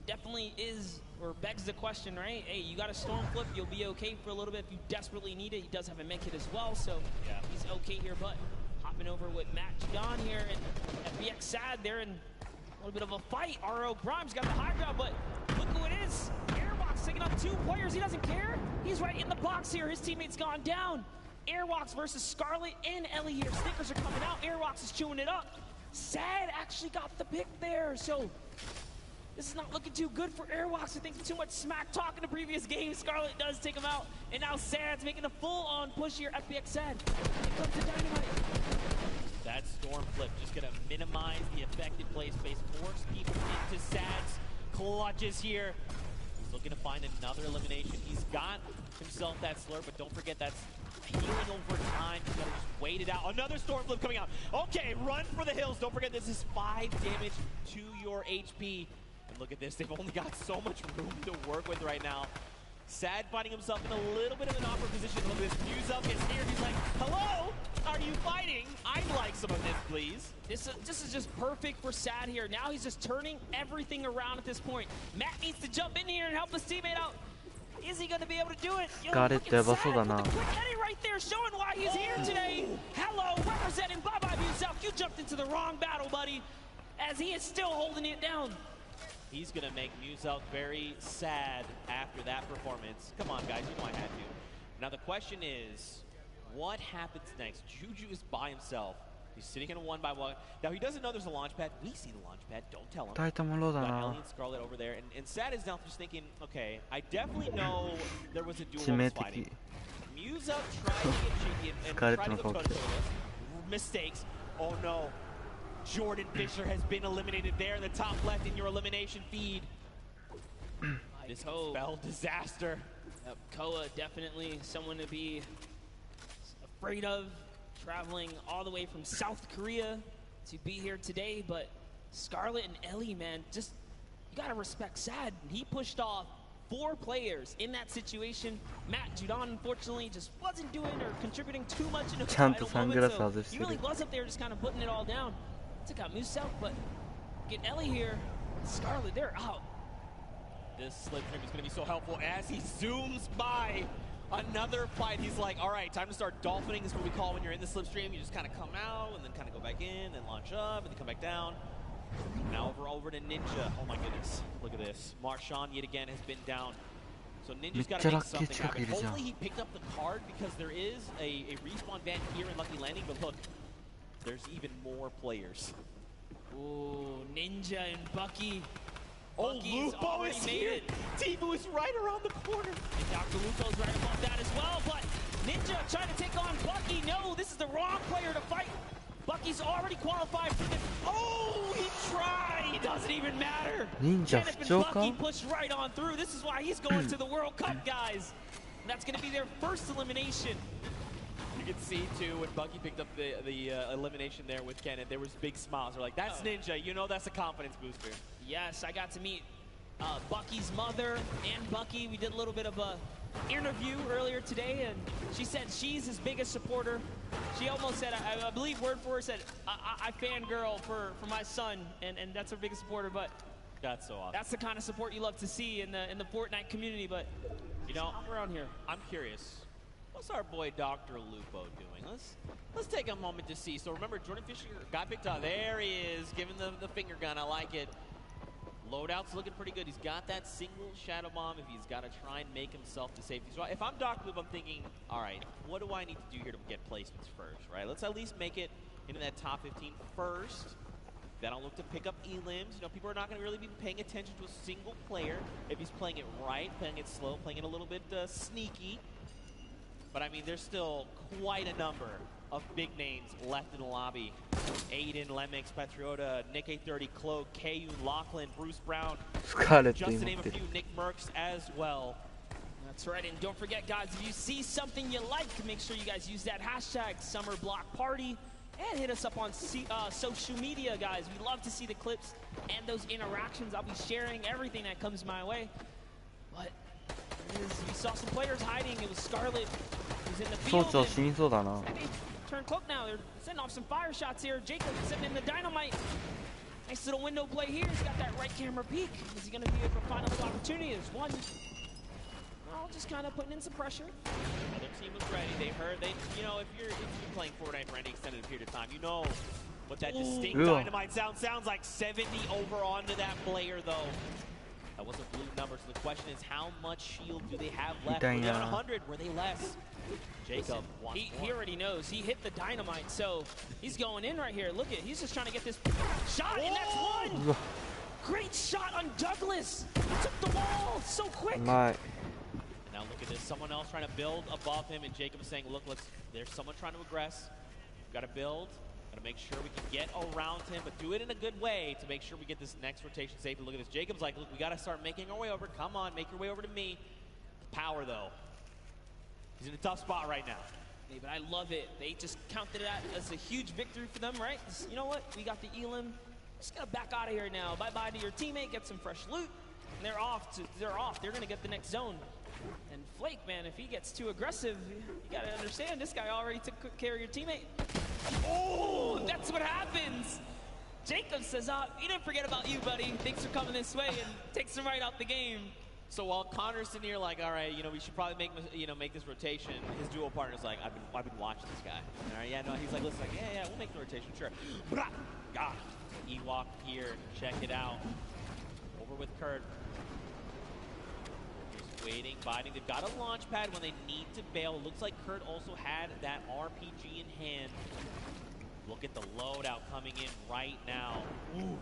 definitely is, or begs the question, right? Hey, you got a storm flip, you'll be okay for a little bit if you desperately need it. He does have a med kit as well, so yeah, he's okay here, but hopping over with Matt John here, and FBX Sad, they're in a little bit of a fight. RO Grimes got the high ground, but look who it is. Airbox taking up two players. He doesn't care. He's right in the box here. His teammate's gone down. Airbox versus Scarlet and Ellie here. Snickers are coming out. Airbox is chewing it up. Sad actually got the pick there, so this is not looking too good for Airbox. I think too much smack talk in the previous game. Scarlet does take him out, and now Sad's making a full-on push here. FBX Sad. Here comes the Dynamite. That storm flip just going to minimize the affected play space, force people into Sad's clutches here. He's looking to find another elimination. He's got himself that slurp, but don't forget that's healing over time. He's got to just wait it out. Another storm flip coming out. Okay, run for the hills. Don't forget this is 5 damage to your HP. And look at this, they've only got so much room to work with right now. Sad finding himself in a little bit of an awkward position. Look at this, Muzel gets near, he's like, hello, are you fighting? I'd like some of this, please. This is just perfect for Sad here. Now he's just turning everything around at this point. Matt needs to jump in here and help his teammate out. Is he going to be able to do it? Scarletやばそうだな。Quick Eddie right there showing why he's here today. Hello, representing Bye-Bye Muzel. You jumped into the wrong battle, buddy, as he is still holding it down. He's going to make Muzel very sad after that performance. Come on, guys, you know I had to. Now the question is, what happens next? Juju is by himself. He's sitting in a 1-by-1. Now he doesn't know there's a launch pad. We see the launch pad. Don't tell him. Got Ellie and Scarlet over there. And Sad is now just thinking, okay, I definitely know there was a duel was fighting. Muzel tried to get cheeky and tried to go toe-to-toe. Mistakes. Oh no. Jordan Fisher has been eliminated there in the top left in your elimination feed. This spell disaster. Koa definitely someone to be afraid of, traveling all the way from South Korea to be here today. But Scarlet and Ellie, man, just you gotta respect Sad. He pushed off 4 players in that situation. Matt Judon, unfortunately, just wasn't doing or contributing too much in a final moment, so he really was up there just kind of putting it all down. Took out Muzel, but get Ellie here. Scarlet, they're out. This slipstream is going to be so helpful as he zooms by another fight. He's like, all right, time to start dolphining. This is what we call when you're in the slipstream. You just kind of come out and then kind of go back in, then launch up, and then come back down. Now over to Ninja. Oh my goodness, look at this. Marshawn yet again has been down. So Ninja's got to make something happen. Hopefully he picked up the card because there is a respawn van here in Lucky Landing, but look, there's even more players. Ooh, Ninja and Bucky. Oh, Lupo is here. Timu is right around the corner. And Dr. Lupo's right above that as well, but Ninja trying to take on Bucky. No, this is the wrong player to fight. Bucky's already qualified for this. Oh, he tried. Doesn't even matter. Ninja Bucky pushed right on through. This is why he's going to the World Cup, guys. And that's going to be their first elimination. You can see too when Bucky picked up the elimination there with Kennen, there was big smiles. They're like, "That's Ninja. You know that's a confidence booster." Yes, I got to meet Bucky's mother and Bucky. We did a little bit of a interview earlier today, and she said she's his biggest supporter. She almost said, I believe word for word, said, I fangirl for my son, and that's her biggest supporter. But that's so awesome. That's the kind of support you love to see in the Fortnite community. But you know, around here, I'm curious. What's our boy Dr. Lupo doing? Let's take a moment to see. So remember, Jordan Fisher got picked up. There he is, giving the finger gun. I like it. Loadout's looking pretty good. He's got that single shadow bomb if he's got to try and make himself to safety. So if I'm Dr. Lupo, I'm thinking, all right, what do I need to do here to get placements first, right? Let's at least make it into that top 15 first. Then I'll look to pick up elims. You know, people are not going to really be paying attention to a single player if he's playing it right, playing it slow, playing it a little bit sneaky. But I mean, there's still quite a number of big names left in the lobby. Aiden, Lemix, Patriota, Nick A30, Cloak, KU, Lachlan, Bruce Brown. Scarlet just to name a few, Nick Merckx as well. That's right, and don't forget, guys, if you see something you like, make sure you guys use that hashtag SummerBlockParty and hit us up on social media, guys. We love to see the clips and those interactions. I'll be sharing everything that comes my way. But we saw some players hiding. It was Scarlet who's in the field. Turn Cloak now. They're sending off some fire shots here. Jacob sending in the dynamite. Nice little window play here. He's got that right camera peek. Is he going to be able to find another opportunity? There's one. Well, just kind of putting in some pressure. Other team was ready. They heard. You know, if you're playing Fortnite for any extended period of time, you know what that distinct dynamite sounds like. 70 over onto that player, though. That was a blue number, so the question is, how much shield do they have left? Were they on 100? Were they less? Jacob wants he already knows. He hit the dynamite, so he's going in right here. Look at, he's just trying to get this shot, and that's one! Great shot on Douglas! He took the wall so quick! Now look at this, someone else trying to build above him, and Jacob is saying, look, there's someone trying to aggress. We've got to build. Got to make sure we can get around him, but do it in a good way to make sure we get this next rotation safe. And look at this. Jacob's like, look, we got to start making our way over. Come on, make your way over to me. Power, though. He's in a tough spot right now. Hey, but I love it. They just counted it out as a huge victory for them, right? You know what? We got the elim. just gonna back out of here now. Bye-bye to your teammate, get some fresh loot, and they're off. They're gonna get the next zone. And Flake, man, if he gets too aggressive, you gotta understand this guy already took good care of your teammate. Oh, that's what happens. Jacob says, he didn't forget about you, buddy. Thanks for coming this way, and takes him right out the game. So while Connor's sitting here like, all right, we should probably make this rotation, his duo partner's like, I've been watching this guy. All right, yeah, no, he's like, listen, like, yeah, we'll make the rotation, sure. God, Ewok here, check it out. Over with Kurt. Just waiting, biting. They've got a launch pad when they need to bail. Looks like Kurt also had that RPG in hand. Look at the loadout coming in right now. Ooh,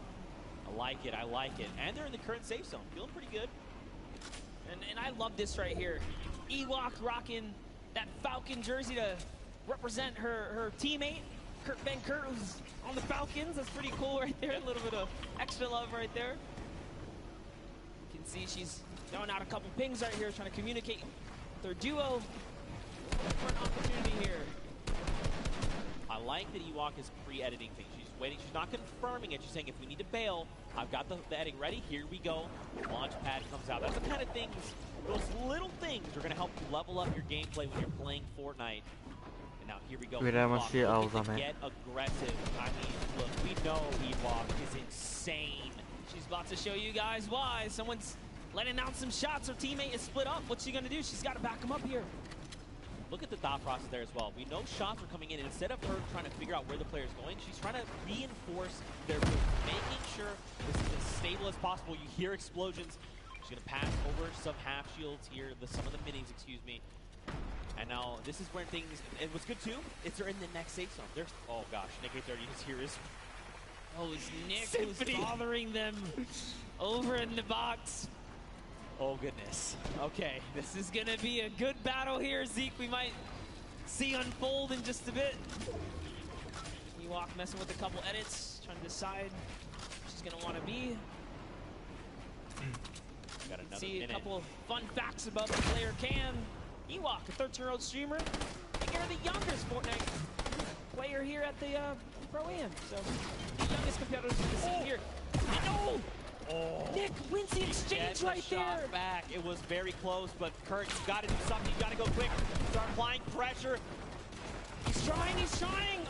I like it. And they're in the current safe zone, feeling pretty good. And I love this right here. Ewok rocking that Falcon jersey to represent her teammate, Kurt, who's on the Falcons. That's pretty cool right there. A little bit of extra love right there. You can see she's throwing out a couple pings right here, trying to communicate with her duo. For an opportunity here. I like that Ewok is pre-editing things. She's waiting. She's not confirming it. She's saying, if we need to bail, I've got the editing ready. Here we go. Launch pad comes out. That's the kind of things, those little things are going to help you level up your gameplay when you're playing Fortnite. And now here we go. Ewok to get aggressive. I mean, look, we know Ewok is insane. She's about to show you guys why. Someone's letting out some shots. Her teammate is split up. What's she going to do? She's got to back him up here. Look at the thought process there as well. We know shots are coming in, and instead of her trying to figure out where the player's going, she's trying to reinforce their move, making sure this is as stable as possible. You hear explosions. She's going to pass over some half shields here, some of the minis, excuse me. And now this is where things, and what's good too, is they're in the next safe zone. There's, oh gosh, Nick 830 is here. Oh, it's Nick who's bothering them over in the box. Oh, goodness. Okay, this is going to be a good battle here, Zeke. We might see unfold in just a bit. Ewok messing with a couple edits, trying to decide where she's going to want to be. Got another see minute. A couple of fun facts about the player Cam. Ewok, a 13-year-old streamer. You're the youngest Fortnite player here at the Pro-Am. So, the youngest competitors we can see here. No! Oh. Nick wins the exchange right there. Back. It was very close, but Kurt, you got to do something. You got to go quick. Start applying pressure. He's trying.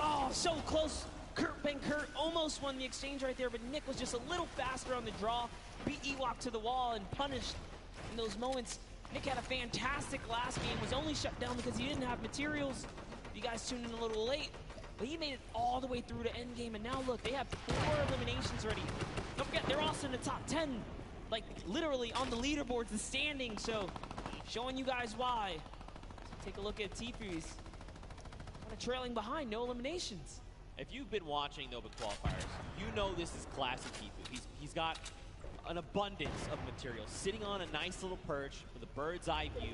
Oh, so close. Kurt almost won the exchange right there, but Nick was just a little faster on the draw. Beat Ewok to the wall and punished in those moments. Nick had a fantastic last game. Was only shut down because he didn't have materials. You guys tuned in a little late. But he made it all the way through to end game, and now look, they have 4 eliminations already. Don't forget, they're also in the top 10, like literally on the leaderboards, the standing. So, showing you guys why. So take a look at Tfu's kind of trailing behind, no eliminations. If you've been watching Nova qualifiers, you know this is classic Tfu. He's got an abundance of material, sitting on a nice little perch with a bird's eye view,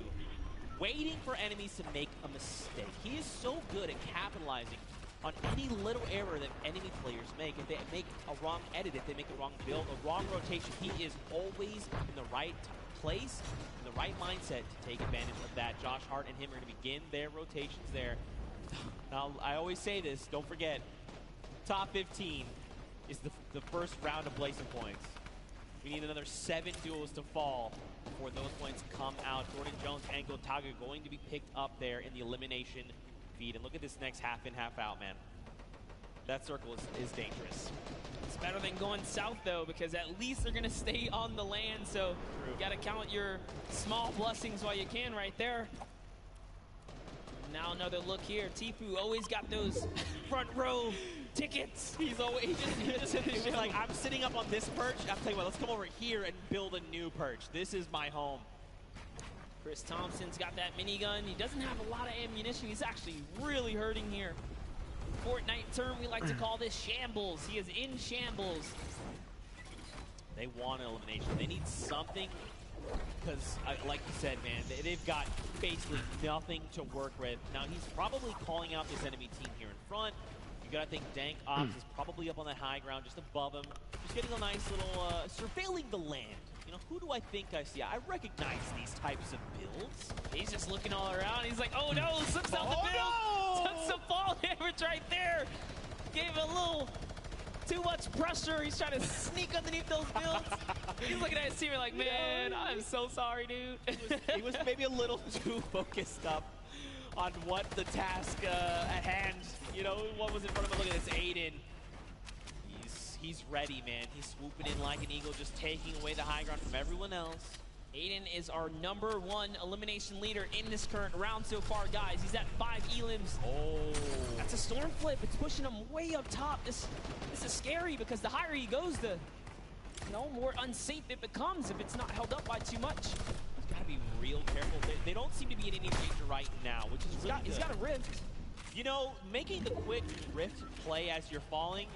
waiting for enemies to make a mistake. He is so good at capitalizing on any little error that enemy players make. If they make a wrong edit, if they make a wrong build, a wrong rotation, he is always in the right place, in the right mindset to take advantage of that. Josh Hart and him are going to begin their rotations there. Now, I always say this, don't forget, top 15 is the first round of Blazing points. We need another 7 duels to fall before those points come out. Jordan Jones and Gotaga going to be picked up there in the elimination feed. And look at this next half in, half out, man. That circle is dangerous. It's better than going south, though, because at least they're going to stay on the land. So you got to count your small blessings while you can right there. Now another look here. Tfu always got those front row tickets. He's always He's like, I'm sitting up on this perch. I'm telling you what, let's come over here and build a new perch. This is my home. Chris Thompson's got that minigun. He doesn't have a lot of ammunition. He's actually really hurting here. Fortnite term, we like to call this shambles. He is in shambles. They want an elimination. They need something because, like you said, man, they've got basically nothing to work with. Now, he's probably calling out this enemy team here in front. You gotta think Dank Ops is probably up on that high ground just above him. Just getting a nice little, surveilling the land. You know, who do I think I see? I recognize these types of builds. He's just looking all around. He's like, oh no, slips out the build. No! Took some fall damage right there. Gave a little Too much pressure. He's trying to sneak underneath those builds. He's looking at his teammate like, man, I'm so sorry, dude. He was maybe a little too focused up on what the task at hand, you know, what was in front of him. Look at this, Aiden. He's ready, man. He's swooping in like an eagle, just taking away the high ground from everyone else. Aiden is our #1 elimination leader in this current round so far, guys. He's at 5 elims. Oh. That's a storm flip. It's pushing him way up top. This is scary because the higher he goes, the more unsafe it becomes if it's not held up by too much. He's got to be real careful. They don't seem to be in any danger right now, which is really good. He's got a rift. You know, making the quick rift play as you're falling,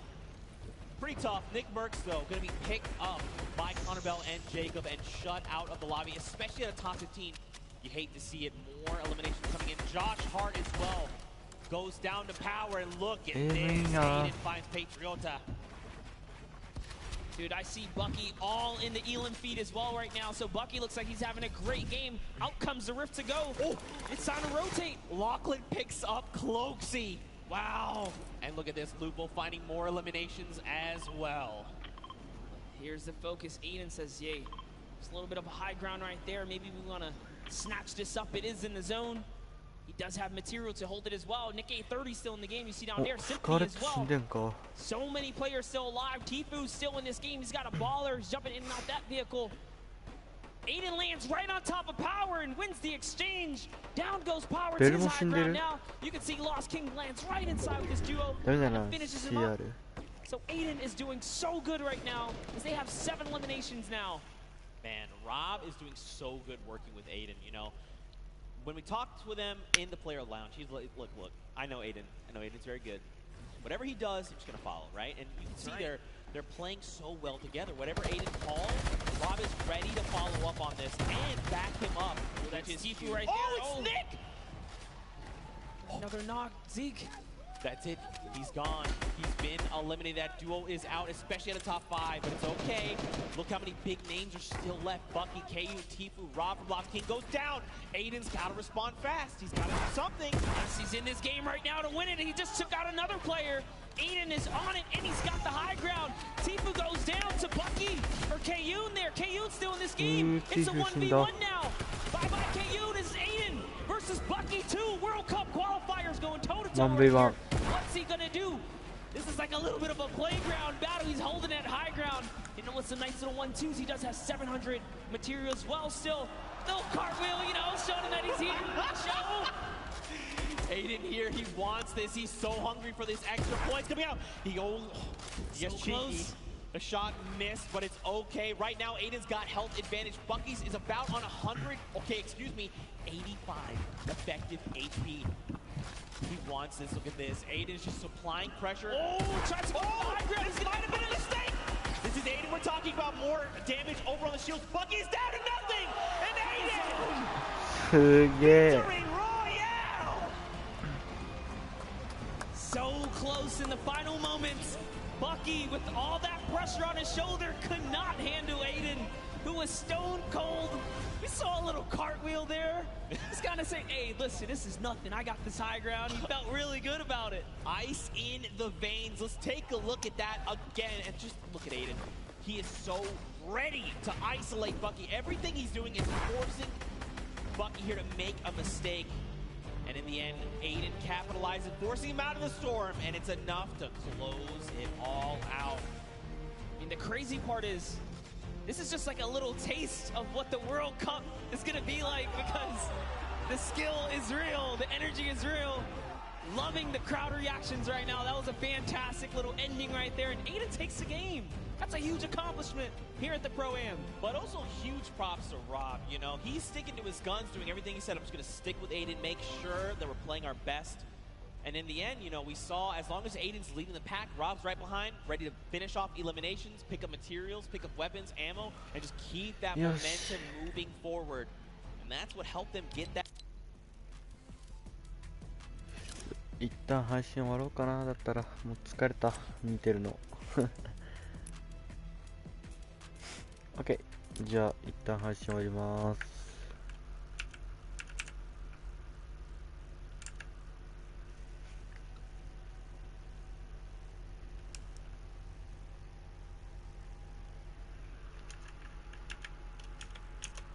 pretty tough. Nick Merckx, though, going to be picked up by Connor Bell and Jacob and shut out of the lobby, especially at a top 15. You hate to see it. More eliminations coming in. Josh Hart as well goes down to power, and look at this. Aiden finds Patriota. Dude, I see Bucky all in the Elam feed as well right now, so Bucky looks like he's having a great game. Out comes the rift to go. Oh, it's time to rotate. Lachlan picks up Cloaksy. Wow. And look at this, Lupo finding more eliminations as well. Here's the focus. Aiden says, yay. There's a little bit of a high ground right there. Maybe we want to snatch this up. It is in the zone. He does have material to hold it as well. Nick A30 still in the game. You see down there, Symphony as well. So many players still alive. Tifu's still in this game. He's got a baller. He's jumping in and out that vehicle. Aiden lands right on top of Power and wins the exchange. Down goes Power to his high ground now. You can see Lost King lands right inside with this duo and finishes him up. So Aiden is doing so good right now as they have 7 eliminations now. Man, Rob is doing so good working with Aiden, you know. When we talked with him in the player lounge, he's like, look, I know Aiden. I know Aiden's very good. Whatever he does, I'm just going to follow, right? And you can see they're playing so well together. Whatever Aiden calls, Rob is ready to follow up on this and back him up. That's Tifu right there. Oh, it's Nick! Another knock, Zeke. That's it. He's gone. He's been eliminated. That duo is out, especially at the top 5, but it's okay. Look how many big names are still left. Bucky, KU, Tifu, Rob from Lost King goes down. Aiden's got to respond fast. He's got to do something. Yes, he's in this game right now to win it. He just took out another player. Aiden is on it, and he's got the high ground. Tifu goes down to Bucky, or Kayun there. Kayun's still in this game. It's a 1v1 now. Bye-bye, Kayun. This is Aiden versus Bucky 2. World Cup qualifiers going toe-to-toe right here. What's he gonna do? This is like a little bit of a playground battle. He's holding that high ground. You know, it's some nice little 1-2s. He does have 700 material as well still. No cartwheel, you know, showing that he's here. Show. Aiden here, he wants this. He's so hungry for this extra points coming out. He gets cheeky. The shot missed, but it's okay. Right now, Aiden's got health advantage. Bucky's is about on 100, 85 effective HP. He wants this. Look at this. Aiden's just supplying pressure. Oh, tries to go high ground. He's gonna been a mistake. This is Aiden. We're talking about more damage over on the shields. Bucky's down to nothing. And Aiden! Victory Royale! So close in the final moments. Bucky, with all that pressure on his shoulder, could not handle Aiden, who was stone cold. We saw a little cartwheel there. He's gonna say, hey, listen, this is nothing. I got this high ground. He felt really good about it. Ice in the veins. Let's take a look at that again. And just look at Aiden. He is so ready to isolate Bucky. Everything he's doing is forcing Bucky here to make a mistake. And in the end, Aiden capitalizes, forcing him out of the storm, and it's enough to close it all out. I mean, the crazy part is, this is just like a little taste of what the World Cup is going to be like, because the skill is real, the energy is real. Loving the crowd reactions right now. That was a fantastic little ending right there, and Aiden takes the game. That's a huge accomplishment here at the Pro-Am. But also huge props to Rob, you know. He's sticking to his guns, doing everything he said. I'm just going to stick with Aiden, make sure that we're playing our best. And in the end, you know, we saw as long as Aiden's leading the pack, Rob's right behind, ready to finish off eliminations, pick up materials, pick up weapons, ammo, and just keep that momentum moving forward. And that's what helped them get that. 一旦配信終わろうかな。だったらもう疲れた、見てるの。OK、じゃあ一旦配信終わります。